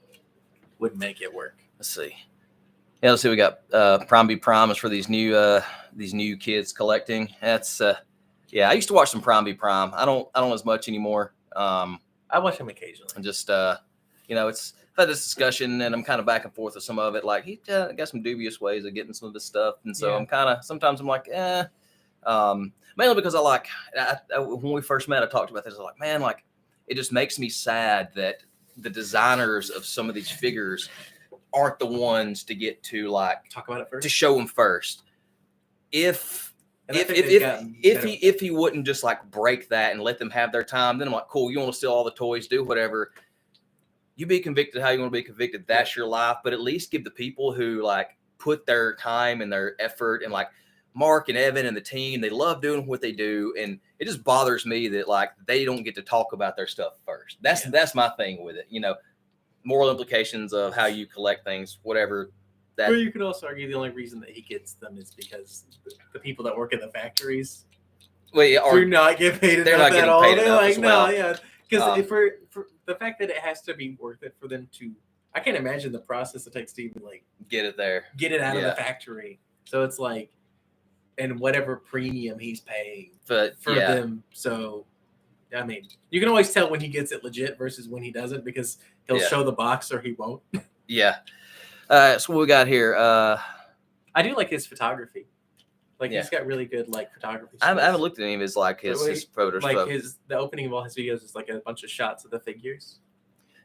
would make it work. Let's see. Yeah, let's see. We got Prime B Prime is for these new kids collecting. That's yeah. I used to watch some Prime B Prime. I don't as much anymore. I watch him occasionally. And just it's I've had this discussion and I'm kind of back and forth with some of it. Like he got some dubious ways of getting some of this stuff, and so I'm kind of sometimes I'm like, mainly because I when we first met, I talked about this. I was like, man, like it just makes me sad that the designers of some of these figures aren't the ones to get to like talk about it first, to show them first. If he wouldn't just like break that and let them have their time, then I'm like, cool, you want to steal all the toys, do whatever. You be convicted how you want to be convicted. That's your life. But at least give the people who like put their time and their effort and like Mark and Evan and the team, they love doing what they do. And it just bothers me that like they don't get to talk about their stuff first. That's my thing with it. Moral implications of how you collect things, whatever. Or you could also argue the only reason that he gets them is because the people that work in the factories do not get paid enough. They're not getting paid enough. Like, as well. No, yeah. Because for the fact that it has to be worth it for them to, I can't imagine the process it takes to even like get it there, get it out of the factory. So it's like, and whatever premium he's paying for them. So, I mean, you can always tell when he gets it legit versus when he doesn't because he'll show the box or he won't. Yeah. So what we got here? I do like his photography. Like he's got really good like photography. I haven't looked at any of his like his photos. Like the opening of all his videos is like a bunch of shots of the figures.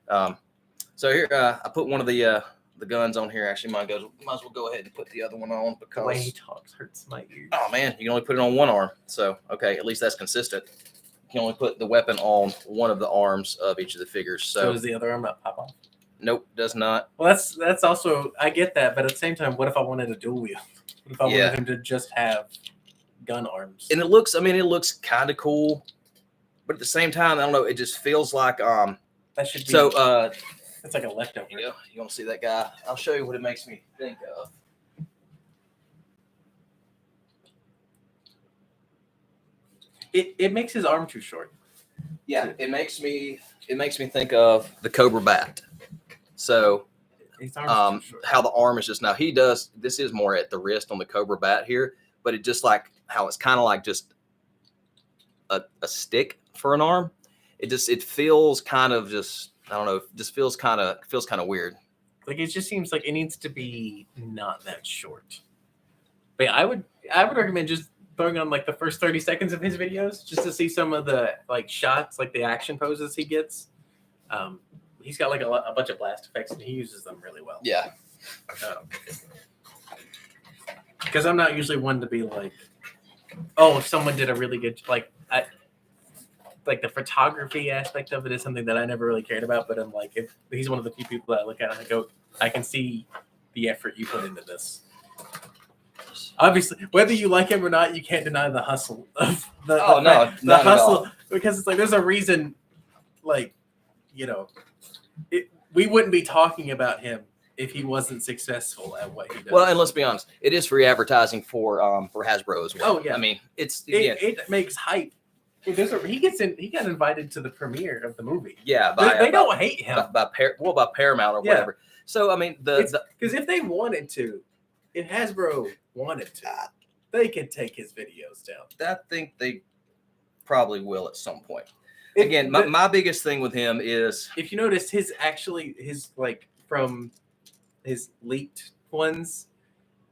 So here I put one of the guns on here. Actually, might as well go ahead and put the other one on because the way he talks hurts my ears. Oh man, you can only put it on one arm. So okay, at least that's consistent. You can only put the weapon on one of the arms of each of the figures. So does the other arm not pop off? Nope, does not. Well, that's also I get that, but at the same time, what if I wanted a dual wield? What if I wanted him to just have gun arms? And it looks kind of cool, but at the same time, I don't know. It just feels like that should be so. It's like a leftover. You want to see that guy? I'll show you what it makes me think of. It makes his arm too short. Yeah, it makes me think of the Cobra Bat. So how the arm is just now this is more at the wrist on the Cobra Bat here, but it just like how it's kind of like just a stick for an arm. It feels kind of just, I don't know, just feels kind of weird. Like it just seems like it needs to be not that short. But yeah, I would recommend just throwing on like the first 30 seconds of his videos just to see some of the like shots, like the action poses he gets. He's got like a bunch of blast effects and he uses them really well. Yeah. Because I'm not usually one to be like, oh, if someone did a really good, like like the photography aspect of it is something that I never really cared about. But I'm like, if he's one of the few people that I look at and I go, I can see the effort you put into this. Obviously, whether you like him or not, you can't deny the hustle of the not at all. hustle, because it's like there's a reason, like, we wouldn't be talking about him if he wasn't successful at what he does. Well, and let's be honest, it is free advertising for Hasbro as well. Oh, yeah. I mean, it makes hype. He got invited to the premiere of the movie. Yeah, they don't hate him by Paramount or whatever. So I mean, because if they wanted to, if Hasbro wanted to, they could take his videos down. I think they probably will at some point. Again, my biggest thing with him is, if you notice, his like from his leaked ones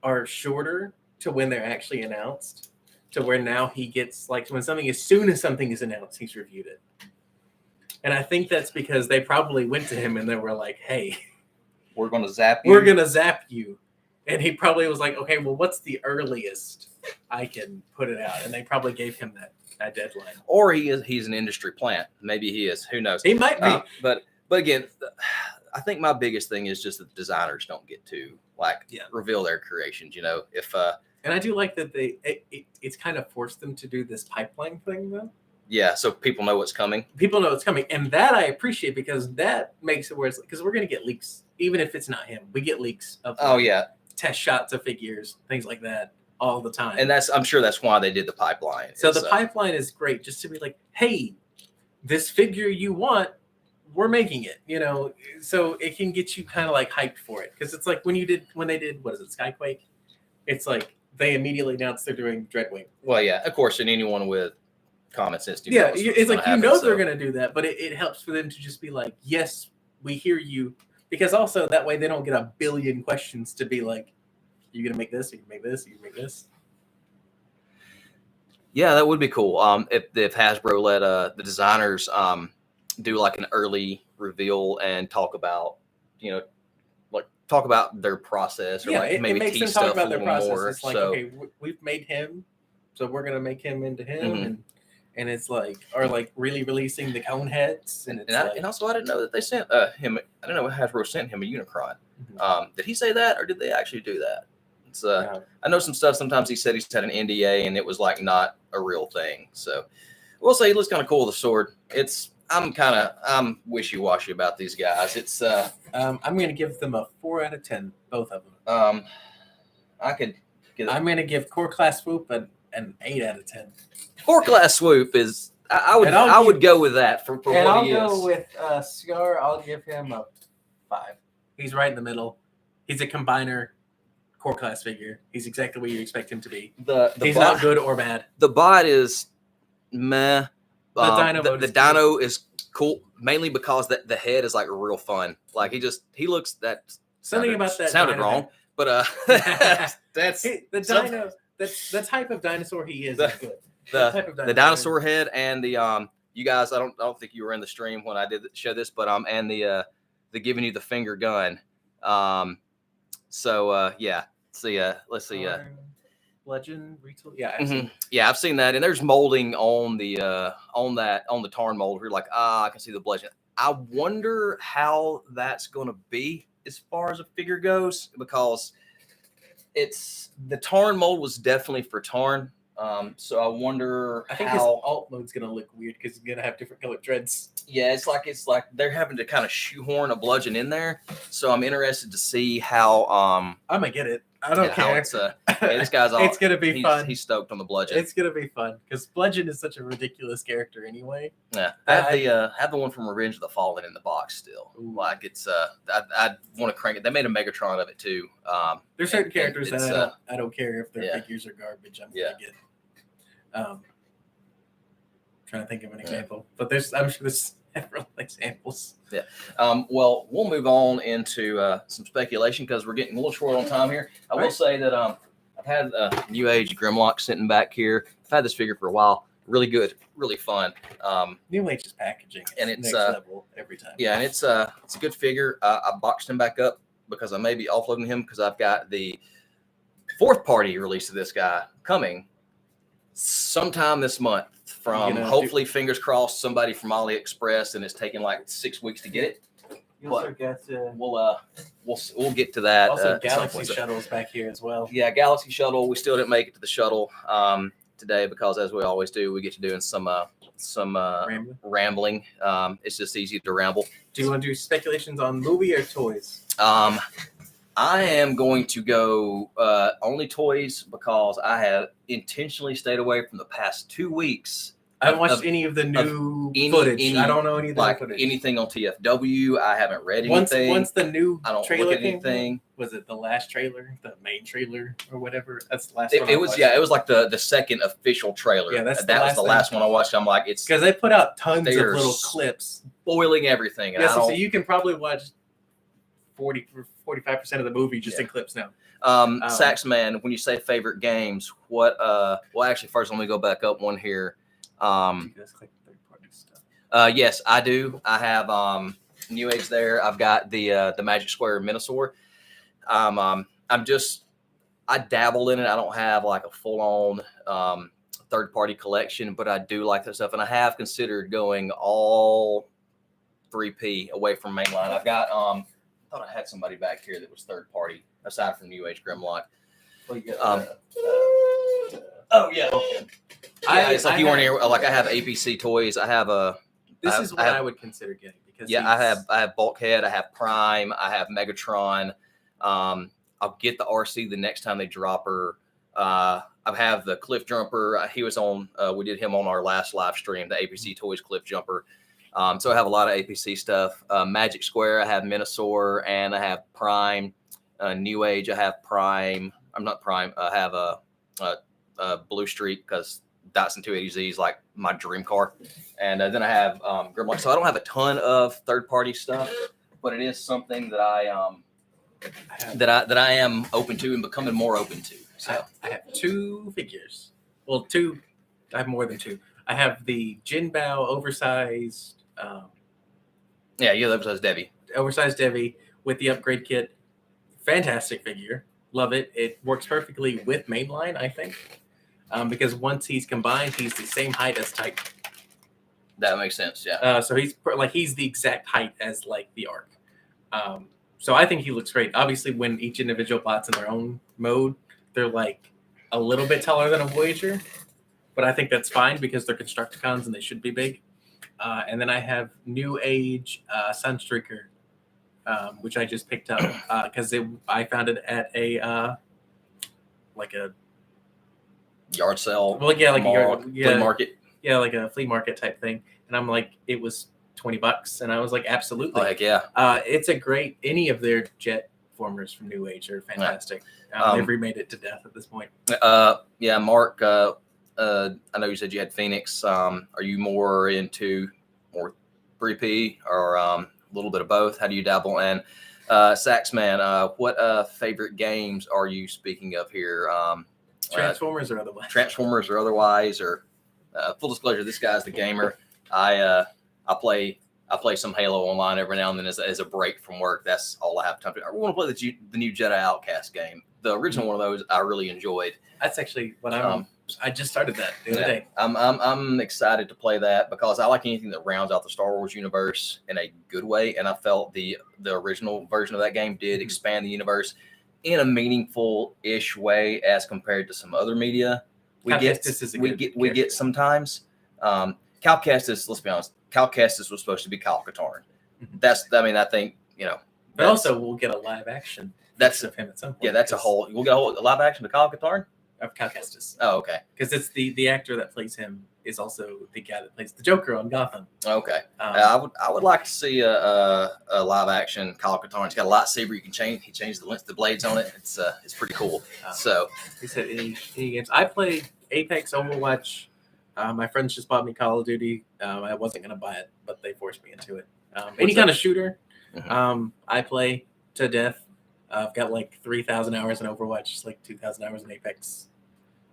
are shorter to when they're actually announced, to where now he gets, like, as soon as something is announced, he's reviewed it. And I think that's because they probably went to him and they were like, hey, we're going to zap you. We're going to zap you. And he probably was like, okay, well, what's the earliest I can put it out? And they probably gave him that deadline. Or he's an industry plant. Maybe he is. Who knows? He might be. But again, I think my biggest thing is just that the designers don't get to reveal their creations. And I do like that it's kind of forced them to do this pipeline thing, though. Yeah, so people know what's coming. People know it's coming, and that I appreciate, because that makes it where it's, because we're going to get leaks, even if it's not him. We get leaks of test shots of figures, things like that, all the time. And I'm sure that's why they did the pipeline. So the pipeline is great, just to be like, hey, this figure you want, we're making it, so it can get you kind of like hyped for it. Because it's like when they did, what is it, Skyquake? It's like they immediately announced they're doing Dreadwing. Well, yeah, of course, and anyone with common sense. Yeah, it's like, they're going to do that, but it helps for them to just be like, yes, we hear you. Because also that way they don't get a billion questions to be like, you're going to make this, you can make this, you can make this. Yeah, that would be cool. If Hasbro let the designers do like an early reveal and talk about their process, or maybe it makes tease them talk stuff about a their little process. more. It's like, so, okay, we've made him, so we're gonna make him into him, Mm-hmm. and it's like, or like really releasing the cone heads, and also I didn't know that they sent him. I don't know if Hasbro sent him a Unicron. Mm-hmm. Did he say that, or did they actually do that? It's I know some stuff. Sometimes he said he's had an NDA and it was like not a real thing. So we'll say he looks kind of cool with the sword. I'm wishy-washy about these guys. It's I'm going to give them a 4 out of 10, both of them. I'm going to give Core Class Swoop an 8 out of 10. Core Class Swoop is I would go with that for what he is. I'll go with Scar. I'll give him a 5. He's right in the middle. He's a combiner Core Class figure. He's exactly what you expect him to be. He's not good or bad. The bot is meh. The dino is cool, mainly because the head is like real fun. Like he looks that something about that sounded wrong, but that's the dino. The type of dinosaur he is good. The dinosaur head and the you guys, I don't think you were in the stream when I did show this, but and the giving you the finger gun. Let's see. Legend retool. Yeah. Mm-hmm. Yeah, I've seen that, and there's molding on the on the Tarn mold. Where you're like, I can see the bludgeon. I wonder how that's going to be as far as a figure goes, because it's the Tarn mold was definitely for Tarn. So I wonder. I think his alt mode's going to look weird because he's going to have different colored dreads. Yeah, it's like they're having to kind of shoehorn a bludgeon in there. So I'm interested to see how. I'm gonna get it. I don't care. This guy's all. It's gonna be fun. He's stoked on the bludgeon. It's gonna be fun because bludgeon is such a ridiculous character anyway. Yeah, I have the one from Revenge of the Fallen in the box still. Ooh. Like it's I want to crank it. They made a Megatron of it too. There's certain characters that I don't care if their figures are garbage. I'm gonna get. Trying to think of an example, but I'm sure there's several examples. Yeah. Well, we'll move on into some speculation because we're getting a little short on time here. I will say that I've had a New Age Grimlock sitting back here. I've had this figure for a while. Really good, really fun. New Age's packaging, and it's next level every time. Yeah, and it's a good figure. I boxed him back up because I may be offloading him because I've got the 4th party release of this guy coming sometime this month. From hopefully, fingers crossed, somebody from AliExpress, and it's taking like 6 weeks to get it. You also got We'll get to that. also Galaxy shuttles back here as well. Yeah, Galaxy Shuttle. We still didn't make it to the shuttle today because, as we always do, we get to doing some rambling. It's just easy to ramble. Do you want to do speculations on movie or toys? I am going to go only toys because I have intentionally stayed away from the past 2 weeks. I haven't watched any of the new footage. I don't know any of the footage. Anything on TFW. I haven't read anything. Once the new I don't trailer look at anything. Was it the last trailer, the main trailer, or whatever? That's the last one. It was like the second official trailer. Yeah, that was the last one I watched. I'm like, it's because they put out tons of little clips, spoiling everything. And so you can probably watch 45% of the movie just in clips now. Saxman, when you say favorite games, what? Well, actually, first let me go back up one here. You guys click third-party stuff. Yes, I do. I have New Age there. I've got the Magic Square Minosaur. I dabble in it. I don't have like a full-on third-party collection, but I do like that stuff, and I have considered going all 3P away from mainline. I've got I thought I had somebody back here that was third-party aside from New Age Grimlock. Well, you got, oh yeah, okay. It's like you weren't here. Like I have APC toys. I have a. This is what I would consider getting because I have Bulkhead. I have Prime. I have Megatron. I'll get the RC the next time they drop her. I have the Cliff Jumper. He was on. We did him on our last live stream. The APC Toys Cliff Jumper. So I have a lot of APC stuff. Magic Square. I have Minosaur and I have Prime. New Age. I have Prime. I'm not Prime. I have a Blue Streak because Datsun 280Z is like my dream car, and then I have Grimlock. So I don't have a ton of third-party stuff, but it is something that I am open to and becoming more open to. So I have 2 figures. Well, 2. I have more than 2. I have the Jinbao oversized. Yeah, you oversized Debbie. Oversized Debbie with the upgrade kit. Fantastic figure. Love it. It works perfectly with mainline, I think. Because once he's combined, he's the same height as Titan. That makes sense, yeah. So he's the exact height as like the Arc. So I think he looks great. Obviously, when each individual bot's in their own mode, they're like a little bit taller than a Voyager, but I think that's fine because they're Constructicons and they should be big. And then I have New Age Sunstreaker, which I just picked up because I found it at a like a yard sale. Well, yeah, like flea market. Yeah, like a flea market type thing. And I'm like, it was $20, and I was like, absolutely. Oh, heck yeah. It's a great. Any of their jet formers from New Age are fantastic. They've remade it to death at this point. Yeah, Mark. I know you said you had Phoenix. Are you more into more 3P or a little bit of both? How do you dabble? And Saxman, what favorite games are you speaking of here? Transformers or otherwise? Transformers or otherwise, or full disclosure, this guy's the gamer. I play some Halo online every now and then as a break from work. That's all I have time to do. I want to play the new Jedi Outcast game. The original one of those I really enjoyed. That's actually what I just started that the other day. I'm excited to play that because I like anything that rounds out the Star Wars universe in a good way, and I felt the original version of that game did expand the universe in a meaningful-ish way as compared to some other media we get sometimes. Cal Kestis, let's be honest, Cal Kestis was supposed to be Kyle Katarn. Mm-hmm. I think, But also, we'll get a live action. That's of him at some point. Yeah, we'll get a live action to Kyle Katarn? Of Cal Kestis. Oh, okay. Because it's the actor that plays him is also the guy that plays the Joker on Gotham. Okay. I would like to see a live action Kyle Katarn. He's got a lightsaber you can change. He changed the length of the blades on it. It's pretty cool. So he said any games. I play Apex, Overwatch. My friends just bought me Call of Duty. I wasn't gonna buy it, but they forced me into it. Any kind of shooter. Mm-hmm. I play to death. I've got like 3,000 hours in Overwatch, like 2,000 hours in Apex.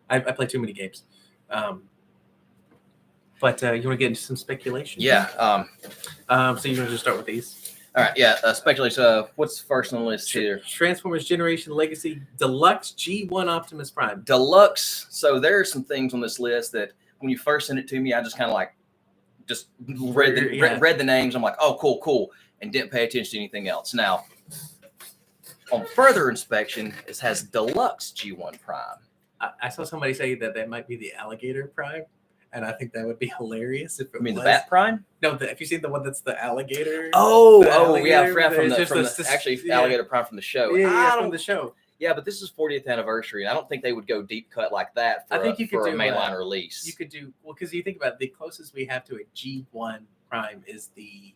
I play too many games. But you want to get into some speculation? Yeah. So you want to just start with these? All right, yeah. Speculation. What's first on the list here? Transformers Generation Legacy Deluxe G1 Optimus Prime. Deluxe. So there are some things on this list that when you first sent it to me, I just kind of like just read the names. I'm like, oh, cool, and didn't pay attention to anything else. Now, on further inspection, it has Deluxe G1 Prime. I saw somebody say that might be the Alligator Prime, and I think that would be hilarious if it was. The Bat Prime? No, if you seen the one that's the alligator. Yeah, from the yeah. Alligator Prime from the show. Yeah, from the show. Yeah, but this is 40th anniversary, and I don't think they would go deep cut like that for, a mainline release. You could do, well, because you think about it, the closest we have to a G1 Prime is the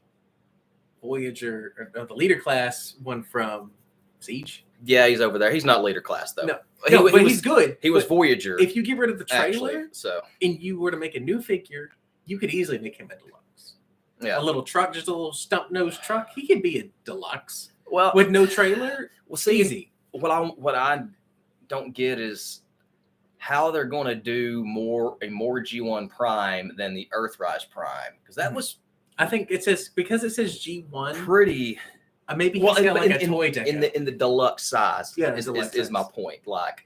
Voyager, or the Leader Class one from Siege. Yeah, he's over there. He's not Leader Class, though. No, but he's good. He was Voyager. If you get rid of the trailer actually, and you were to make a new figure, you could easily make him a deluxe. Yeah. A little truck, just a little stump nose truck. He could be a deluxe. Well, with no trailer, easy. What I don't get is how they're going to do a more G1 Prime than the Earthrise Prime, because that was, I think it says, because it says G1 pretty. Maybe he's got like a toy deck in the deluxe size. Yeah, is my point. Like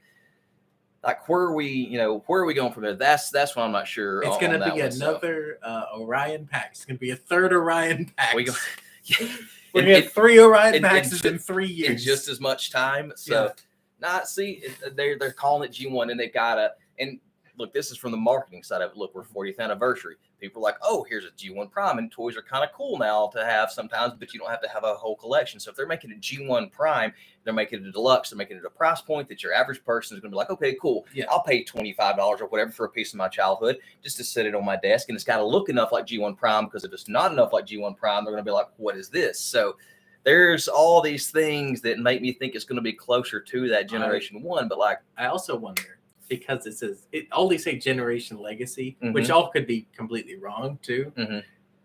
where are we going from there? That's what I'm not sure. It's going to be another Orion pack. It's going to be a third Orion pack. We're going to have 3 Orion packs in 3 years. In just as much time. So, they're calling it G1, and they gotta. And look, this is from the marketing side of it. Look, we're 40th anniversary. People are like, oh, here's a G1 Prime, and toys are kind of cool now to have sometimes, but you don't have to have a whole collection. So if they're making a G1 Prime, they're making it a deluxe, they're making it a price point that your average person is going to be like, okay, cool. Yeah. I'll pay $25 or whatever for a piece of my childhood just to sit it on my desk. And it's got to look enough like G1 Prime, because if it's not enough like G1 Prime, they're going to be like, what is this? So there's all these things that make me think it's going to be closer to that Generation 1. But like, I also wonder, because it only say Generation Legacy, which all could be completely wrong too.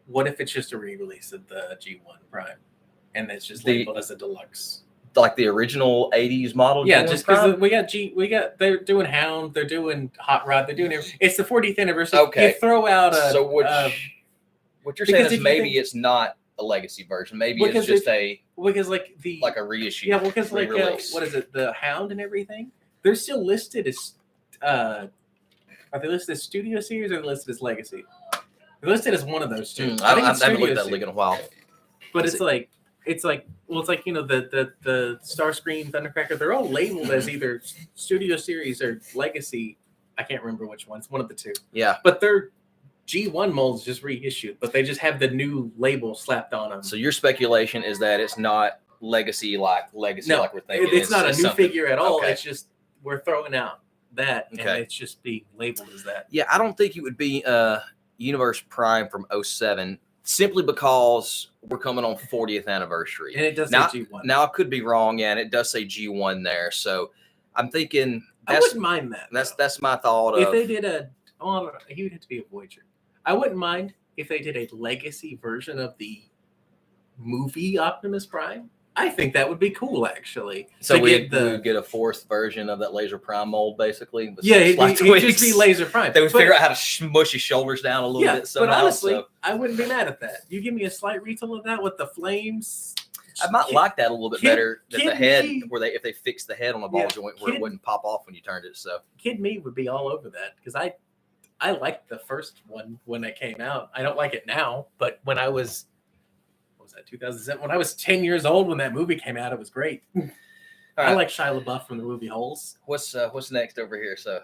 What if it's just a re-release of the G1 Prime, and it's just labeled as a deluxe, like the original '80s model? Yeah, G1 just because they're doing Hound, they're doing Hot Rod, they're doing everything. It's the 40th anniversary. Okay, you throw out what you're saying is maybe it's not a legacy version. Maybe it's just a reissue. Yeah, because what is it? The Hound and everything. They're still listed as. Are they listed as Studio Series or are they listed as Legacy? They're listed as one of those two. I haven't looked at that league in a while. But it's like the Starscream, Thundercracker. They're all labeled as either Studio Series or Legacy. I can't remember which one. It's one of the two. Yeah. But they're G1 molds just reissued, but they just have the new label slapped on them. So your speculation is that it's not Legacy like we're thinking. It's not a new figure at all. Okay. It's just we're throwing out that, and it's just being labeled as that. Yeah, I don't think it would be Universe Prime from 07, simply because we're coming on 40th anniversary. And it does say G1. Now, I could be wrong, and it does say G1 there. So I'm thinking I wouldn't mind that. That's my thought. If they did he would have to be a Voyager. I wouldn't mind if they did a legacy version of the movie Optimus Prime. I think that would be cool, actually. So we get a fourth version of that Laser Prime mold, basically. It'd just be Laser Prime. They would figure out how to smush his shoulders down a little bit somehow. But honestly, I wouldn't be mad at that. You give me a slight retool of that with the flames. I might like that a little bit better than the head, if they fix the head on the ball joint where it wouldn't pop off when you turned it. So Kid Me would be all over that, because I liked the first one when it came out. I don't like it now, but when I was 2007, when I was 10 years old when that movie came out, it was great. I like Shia LaBeouf from the movie Holes. What's next over here? So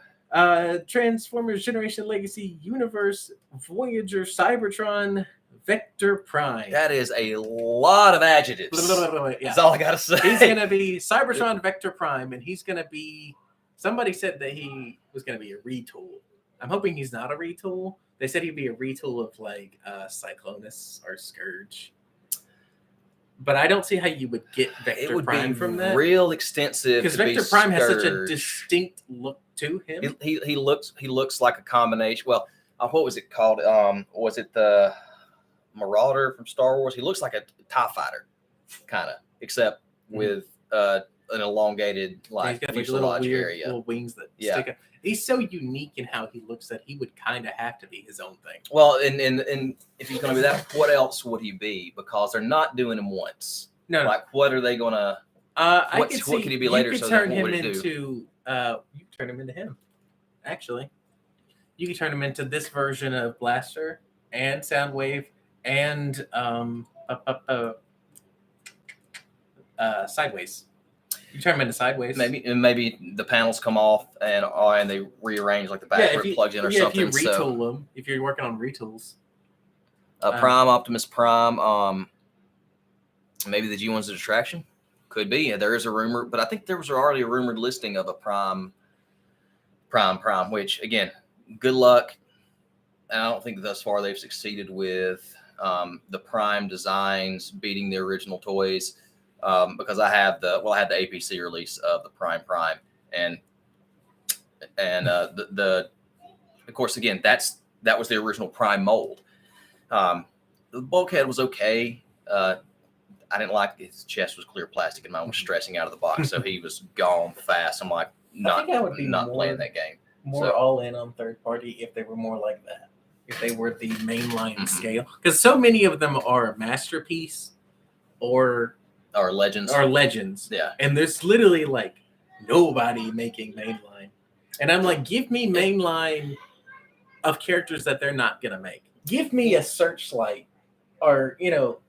Transformers Generation Legacy Universe Voyager Cybertron Vector Prime. That is a lot of adjectives. That's all I gotta say. He's gonna be Cybertron Vector Prime, and he's gonna be. Somebody said that he was gonna be a retool. I'm hoping he's not a retool. They said he'd be a retool of like Cyclonus or Scourge. But I don't see how you would get Vector Prime from that. Real extensive, because Vector Prime has such a distinct look to him. He looks like a combination. Well, what was it called? Was it the Marauder from Star Wars? He looks like a TIE fighter, kind of, except with an elongated he's got these little weird little wings that stick up. he's so unique in how he looks that he would kind of have to be his own thing. Well, and if he's going to be that, what else would he be? Because they're not doing him once. No, Like, what are they going to? I could see, what could he be later? You could So turn what him would it do? into. You could turn him into him. Actually, you could turn him into this version of Blaster and Soundwave and Sideways. You turn him into Sideways. Maybe the panels come off and they rearrange like the back where it plugs in or something. If you retool them, if you're working on retools. Prime, Optimus Prime, maybe the G1's a distraction. Could be. There is a rumor, but I think there was already a rumored listing of a Prime, which again, good luck. I don't think thus far they've succeeded with the Prime designs beating the original toys. Because I had the APC release of the Prime, and the of course again that was the original Prime mold. The bulkhead was okay. I didn't like his chest was clear plastic and mine was stressing out of the box, so he was gone fast. I'm like not playing that game. More all in on third party if they were more like that. If they were the mainline scale, because so many of them are masterpiece or legends. Yeah. And there's literally like nobody making mainline. And I'm like, give me mainline of characters that they're not going to make. Give me a Searchlight or,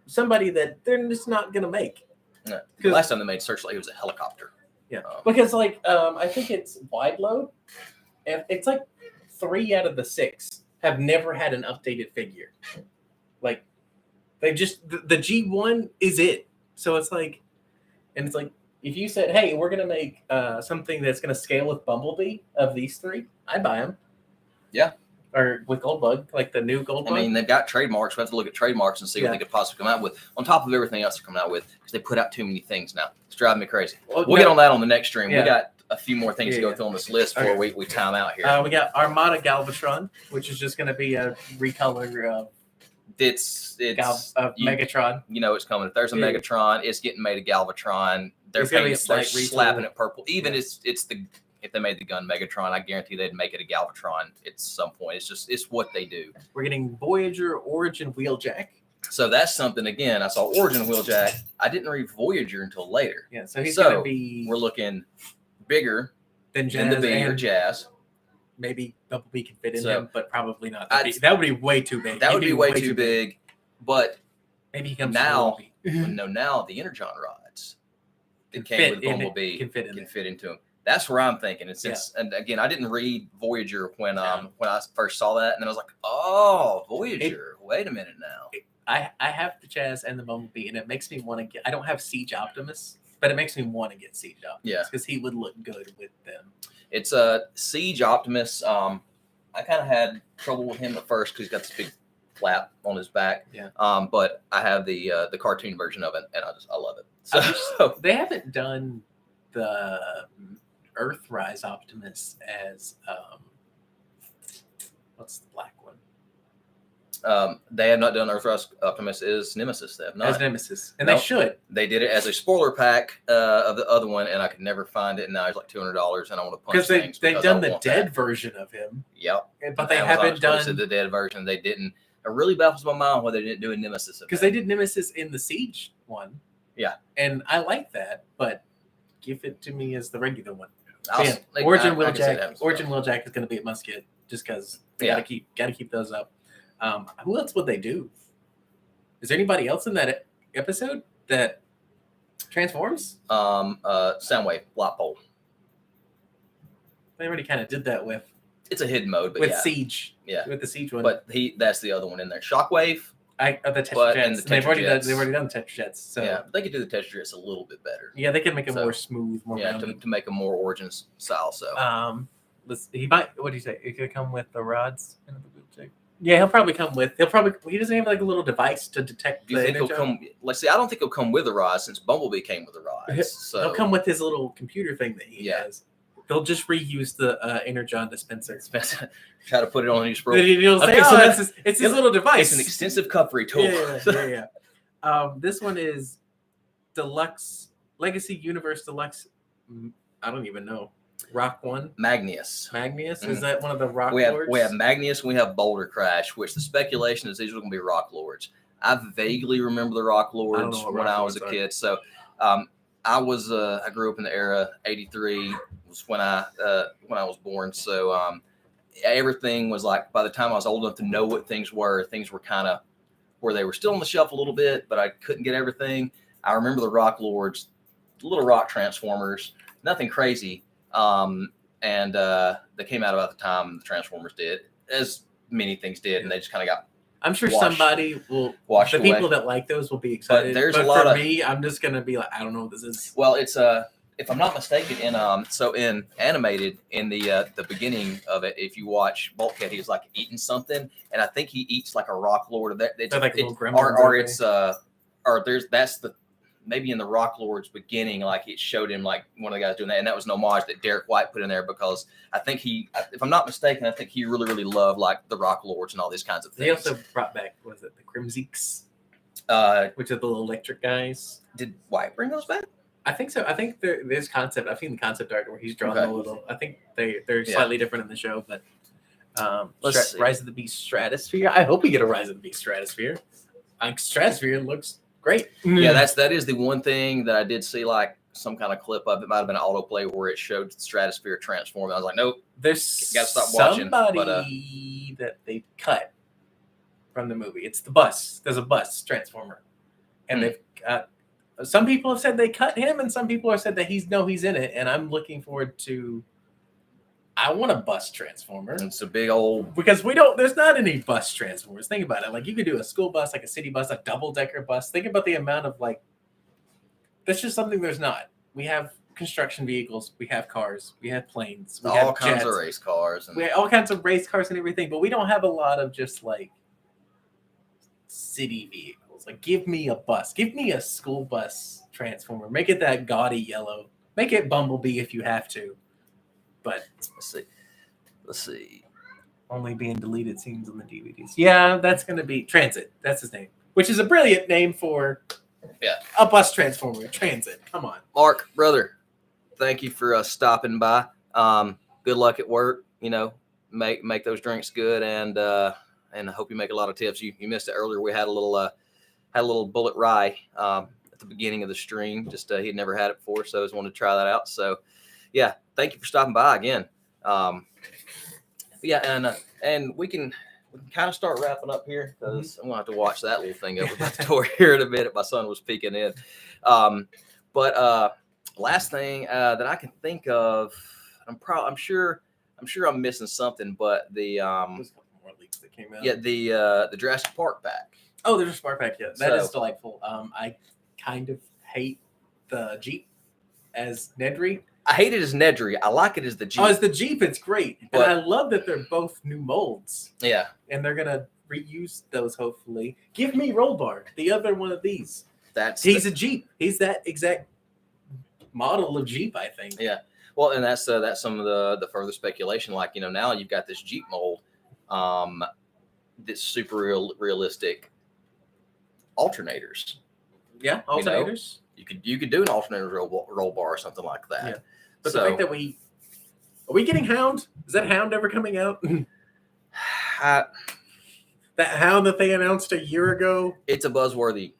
somebody that they're just not going to make. Yeah. The last time they made Searchlight, it was a helicopter. Yeah. Because I think it's Wide Load. And it's like 3 out of the 6 have never had an updated figure. Like they just, the G1 is it. So it's like, if you said, hey, we're going to make something that's going to scale with Bumblebee of these 3, I'd buy them. Yeah. Or with Goldbug, like the new Goldbug. I mean, they've got trademarks. We have to look at trademarks and see what they could possibly come out with on top of everything else they're coming out with, because they put out too many things now. It's driving me crazy. We'll get on that on the next stream. We got a few more things to go through on this list before we time out here. We got Armada Galvatron, which is just going to be a recolor of Megatron. You know it's coming. If there's a Megatron, it's getting made of Galvatron. They're slapping it purple. Even if they made the gun Megatron, I guarantee they'd make it a Galvatron at some point. It's what they do. We're getting Voyager Origin Wheeljack. So that's something, again, I saw Origin Wheeljack. I didn't read Voyager until later. Yeah, so he's going to be... We're looking bigger than the bigger Jazz. Maybe Bumblebee can fit in him, but probably not. That would be way too big. That would be way too big. But maybe he comes now the Energon rods that came with Bumblebee can fit into him. That's where I'm thinking. And again, I didn't read Voyager when I first saw that, and then I was like, oh, Voyager. Wait a minute now. I have the Chaz and the Bumblebee, and it makes me want to get. I don't have Siege Optimus, but it makes me want to get Siege Optimus because he would look good with them. It's a Siege Optimus. I kind of had trouble with him at first because he's got this big flap on his back. Yeah. But I have the cartoon version of it, and I love it. So they haven't done the Earthrise Optimus as what's the black one? They have not done Earthrise Optimus as Nemesis. They have not. As Nemesis. And they should. They did it as a spoiler pack of the other one, and I could never find it. And now it's like $200, and I want to punch things. Because they've done the dead version of him. Yep. But they haven't done the dead version. They didn't. It really baffles my mind why they didn't do a Nemesis. Because they did Nemesis in the Siege one. Yeah. And I like that, but give it to me as the regular one. Origin Wheeljack is going to be a must get just because they got to keep those up. Who else would they do? Is there anybody else in that episode that transforms? Soundwave, Lotpole. They already kind of did that with. It's a hidden mode, but Siege. Yeah, with the Siege one. But that's the other one in there. Shockwave. The Tetrajets. They've already done the Tetrajets. So yeah, they could do the Tetrajets a little bit better. Yeah, they can make it more smooth, more rounded. to make a more Origins style. So he might. What do you say? It could come with the rods and the wheeljack. Yeah, he'll probably come with. He doesn't have like a little device to detect. Do you think he'll come? Let's see. I don't think he'll come with the rods since Bumblebee came with the rods. So he'll come with his little computer thing that he has. They'll just reuse the Energon dispenser. Try to put it on your scroll. It's his little device. It's an extensive cutlery tool. Yeah. This one is Deluxe Legacy Universe Deluxe. I don't even know. Rock One, Magnius. Magnius. Mhm. Is that one of the Rock We have Lords? Magnius and we have Boulder Crash, which the speculation is these are going to be Rock Lords. I vaguely remember the Rock Lords know what when Rock I was a Lords are. kid. So I grew up in the era. 83 was when I was born. So everything was like, by the time I was old enough to know what things were kind of where they were still on the shelf a little bit, but I couldn't get everything. I remember the Rock Lords, little rock transformers, nothing crazy. And they came out about the time the Transformers did, as many things did, and they just kind of got. I'm sure washed- somebody will. washed The away. people that like those will be excited. there's but a lot for of- me, I'm just gonna be like, I don't know what this is. Well, it's if I'm not mistaken, in animated in the beginning of it, if you watch Bulkhead, he's like eating something, and I think he eats like a Rock Lord. That it's They're like little gremlins, or aren't it's or there's that's the maybe in the Rock Lord's beginning, like it showed him like one of the guys doing that, and that was an homage that Derek White put in there because I think if I'm not mistaken, I think he really loved like the Rock Lords and all these kinds of things. They also brought back, was it the Crimzeeks, which are the little electric guys? Did White bring those back? I think so. I think there's concept. I've seen the concept art where he's drawn Okay. a little. I think they're slightly different in the show, but Let's see. Rise of the Beast Stratosphere. I hope we get a Rise of the Beast Stratosphere. Stratosphere looks great. Yeah, that is the one thing that I did see like some kind of clip of. It might have been an autoplay where it showed the Stratosphere transform. I was like, nope. There's Gotta stop watching, somebody that they cut from the movie. It's the bus. There's a bus transformer, and they've got. Some people have said they cut him, and some people have said that he's in it. And I'm looking forward to. I want a bus transformer. It's a big old. Because there's not any bus transformers. Think about it. Like you could do a school bus, like a city bus, a double-decker bus. Think about the amount of like. That's just something there's not. We have construction vehicles, we have cars, we have planes, we all have kinds jets, of race cars. And we have all kinds of race cars and everything, but we don't have a lot of just like city vehicles. Like give me a bus, give me a school bus transformer. Make it that gaudy yellow. Make it Bumblebee if you have to. But let's see. Only being deleted scenes on the DVDs. Yeah, that's going to be Transit. That's his name, which is a brilliant name for a bus transformer. Transit. Come on. Mark, brother, thank you for stopping by. Good luck at work. Make those drinks good, and I hope you make a lot of tips. You missed it earlier. We had a little bullet rye at the beginning of the stream. Just he'd never had it before, so I just wanted to try that out. So, yeah, thank you for stopping by again. And we can kind of start wrapping up here because I'm gonna have to watch that little thing over by the door here in a minute. My son was peeking in. But last thing that I can think of, I'm sure I'm missing something, but the There's a couple more leaks that came out. the Jurassic Park pack. Oh, there's a Spark Pack. Yeah, that is So- delightful. I kind of hate the Jeep as Nedry. I hate it as Nedry. I like it as the Jeep. Oh, as the Jeep, it's great. But- and I love that they're both new molds. Yeah, And they're going to reuse those, hopefully. Give me Roll Bar, the other one of these. that's He's a Jeep. He's that exact model of Jeep, I think. Yeah. Well, and that's some of the further speculation. Like, now you've got this Jeep mold, that's super realistic alternators. Yeah, alternators. You could do an alternator roll bar or something like that. Yeah. But the fact that are we getting Hound? Is that Hound ever coming out? That Hound that they announced a year ago? It's a buzzworthy,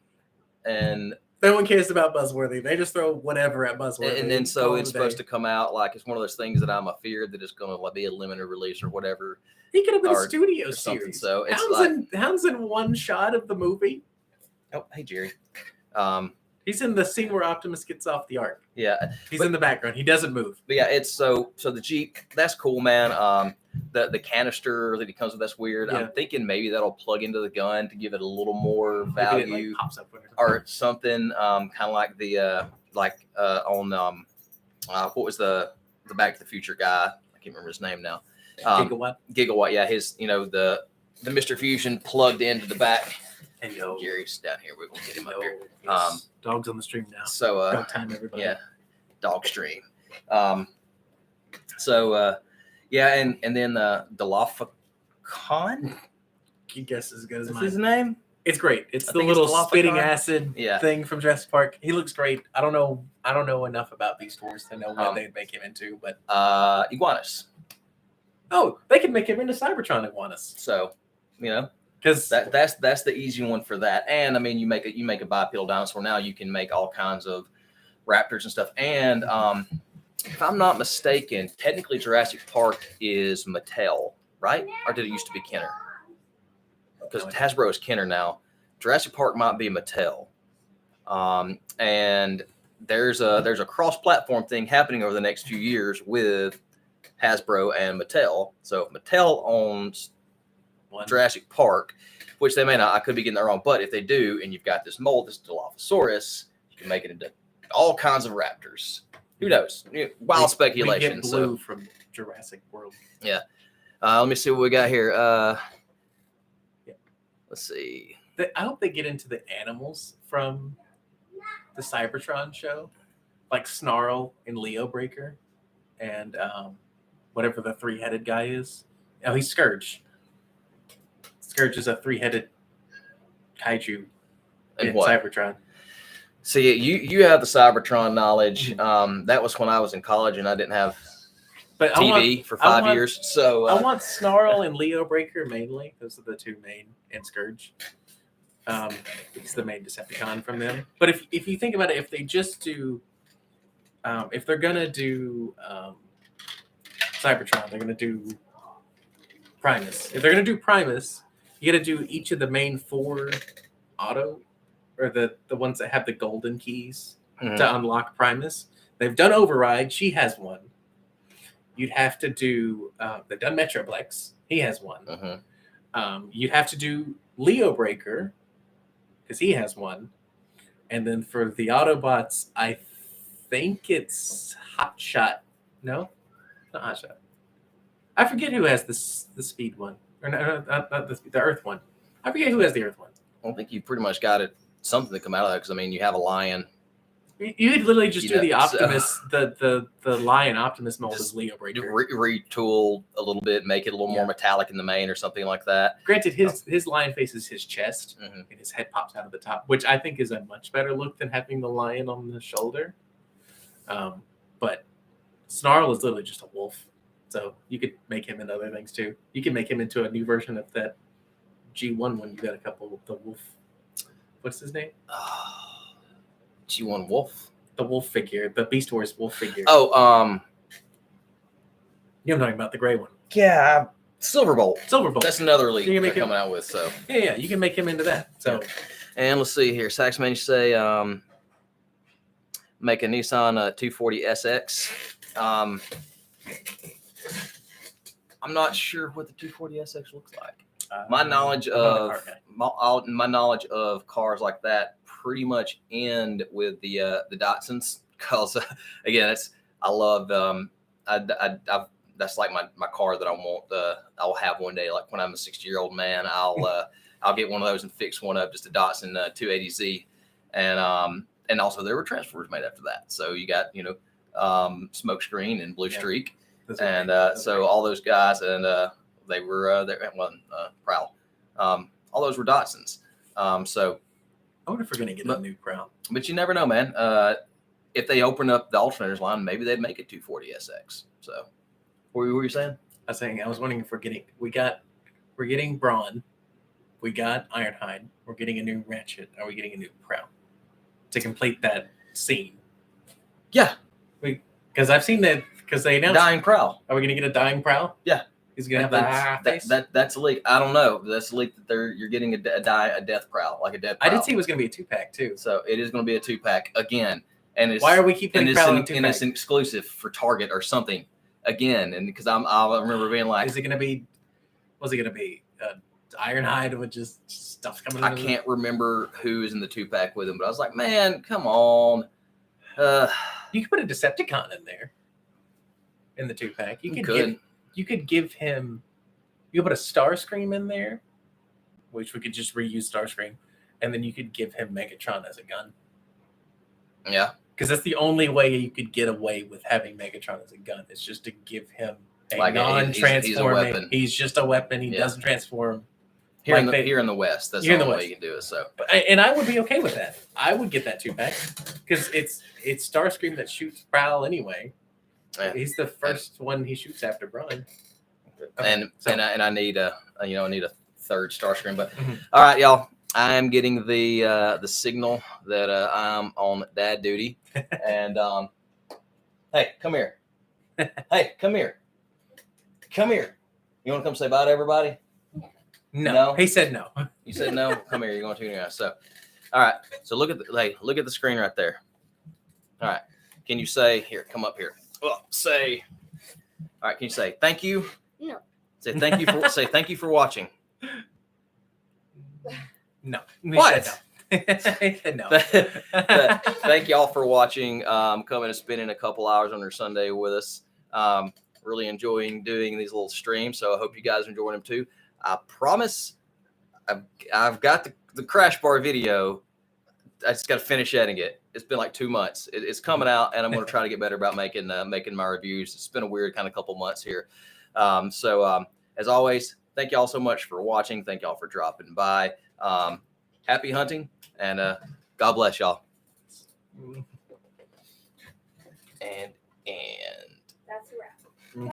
and No one cares about Buzzworthy. They just throw whatever at Buzzworthy. and then so it's supposed to come out like it's one of those things that I'm afeared that it's going to be a limited release or whatever. He could have been a or studio something. series. So it's Hound's in one shot of the movie. oh, hey Jerry. He's in the scene where Optimus gets off the Ark. Yeah, He's in the background. He doesn't move. but yeah, it's so the Jeep, that's cool, man. The canister that he comes with, that's weird. Yeah. I'm thinking maybe that'll plug into the gun to give it a little more Maybe value it, like, pops up when it- or something. Kind of like the on what was the Back to the Future guy? I can't remember his name now. Gigawatt. Gigawatt, yeah, his the Mr. Fusion plugged into the back. And yo, Gary's down here. We're gonna get him up yo, here. yes. Dogs on the stream now. So Dog time, everybody. yeah, dog stream. Yeah, and then Dilophoncon. He guesses as good as Is mine. his name? It's great. It's I the think it's little spitting Dilophosaurus. acid Yeah. thing from Jurassic Park. He looks great. I don't know enough about Beast Wars to know what they'd make him into, but Iguanus. oh, they could make him into Cybertron Iguanus. So, Because that's the easy one for that. And I mean, you make a bipedal dinosaur now. You can make all kinds of raptors and stuff. And if I'm not mistaken, technically Jurassic Park is Mattel, right? Or did it used to be Kenner? Because Hasbro is Kenner now. Jurassic Park might be Mattel. And there's a cross-platform thing happening over the next few years with Hasbro and Mattel. So if Mattel owns Jurassic Park, which they may not, I could be getting that wrong, but if they do, and you've got this mold, this Dilophosaurus, you can make it into all kinds of raptors. Who knows? Wild speculation. We get Blue from Jurassic World. Yeah. Let me see what we got here. Let's see. I hope they get into the animals from the Cybertron show, like Snarl and Leo Breaker, and whatever the three-headed guy is. Oh, he's Scourge. Scourge is a three-headed kaiju in Cybertron. See, you have the Cybertron knowledge. That was when I was in college and I didn't have TV for 5 years. So I want Snarl and Leo Breaker mainly. Those are the two main, and Scourge. It's the main Decepticon from them. But if you think about it, if they just do, if they're gonna do Cybertron, they're gonna do Primus. If they're gonna do Primus, you got to do each of the main 4 auto, or the ones that have the golden keys to unlock Primus. They've done Override. She has one. You'd have to do. They've done Metroplex. He has one. You'd have to do Leo Breaker because he has one. And then for the Autobots, I think it's Hotshot. No, not Hotshot. I forget who has the speed one. Or not the Earth one. I forget who has the Earth one. I don't think you pretty much got something to come out of that because I mean you have a lion. You could literally just do the Optimus, the Lion Optimus mold as Leo Breaker. Retool a little bit, make it a little more metallic in the main or something like that. Granted, his lion face is his chest, and his head pops out of the top, which I think is a much better look than having the lion on the shoulder. But Snarl is literally just a wolf. So you could make him into other things too. You can make him into a new version of that G1 one. You got a couple of the wolf. What's his name? G1 Wolf. The wolf figure, the Beast Wars wolf figure. Oh, I'm talking about the gray one. Yeah, Silverbolt. Silverbolt. That's another league they're coming out with. So yeah, you can make him into that. So, and let's see here. Saxman, you say make a Nissan 240 SX. I'm not sure what the 240 SX looks like. My knowledge of cars like that pretty much end with the Datsuns because again, I love that's like my car that I want. I'll have one day. Like when I'm a 60-year-old man, I'll get one of those and fix one up, just a Datsun 280Z, and also there were Transformers made after that. So you got Smokescreen and Blue Streak. And so all those guys, and they were Prowl. All those were Datsuns. So I wonder if we're gonna get a new Prowl. But you never know, man. If they open up the alternators line, maybe they'd make it 240 SX. So what were you saying? I was wondering if we're getting Brawn, we got Ironhide, we're getting a new Ratchet. Are we getting a new Prowl to complete that scene? Yeah, because I've seen that. Because they announced dying Prowl. Are we gonna get a dying Prowl? Yeah, he's gonna have face. That's a leak. I don't know. That's a leak that you're getting a death Prowl, like a death Prowl. I did see it was gonna be a 2-pack too. So it is gonna be a 2-pack again. And it's, why are we keeping Prowl in 2-pack? And it's an exclusive for Target or something again. And because I remember being like, is it gonna be? Was it gonna be Ironhide with just stuff coming? I can't remember who is in the 2-pack with him, but I was like, man, come on. You could put a Decepticon in there. In the 2-pack, you could give him. You could put a Starscream in there, which we could just reuse Starscream, and then you could give him Megatron as a gun. Yeah, because that's the only way you could get away with having Megatron as a gun. Is just to give him a non-transforming. He's a weapon. He's just a weapon. He doesn't transform. Here, Like here in the West, that's the Here in the only way West. you can do it. So, And I would be okay with that. I would get that 2-pack because it's Starscream that shoots Prowl anyway. Yeah. He's the first one he shoots after Braun. and so- I need a I need a third Starscream. But Mhm. all right, y'all, I am getting the signal that I'm on dad duty, and hey, come here, hey, come here, come here. You want to come say bye to everybody? No, he said no. You said no. Come here. You're going to now. So, all right. So look at the screen right there. All right. Can you say here? Come up here. Well, say. All right. Can you say thank you? No. Say thank you for thank you for watching. No. What? He said no. Thank y'all for watching. Coming and spending a couple hours on your Sunday with us. Really enjoying doing these little streams. So I hope you guys enjoy them too. I promise I've got the crash bar video. I just got to finish editing it. It's been like 2 months. It's coming out, and I'm going to try to get better about making my reviews. It's been a weird kind of couple months here. As always, thank y'all so much for watching. Thank y'all for dropping by. Happy hunting, and God bless y'all. And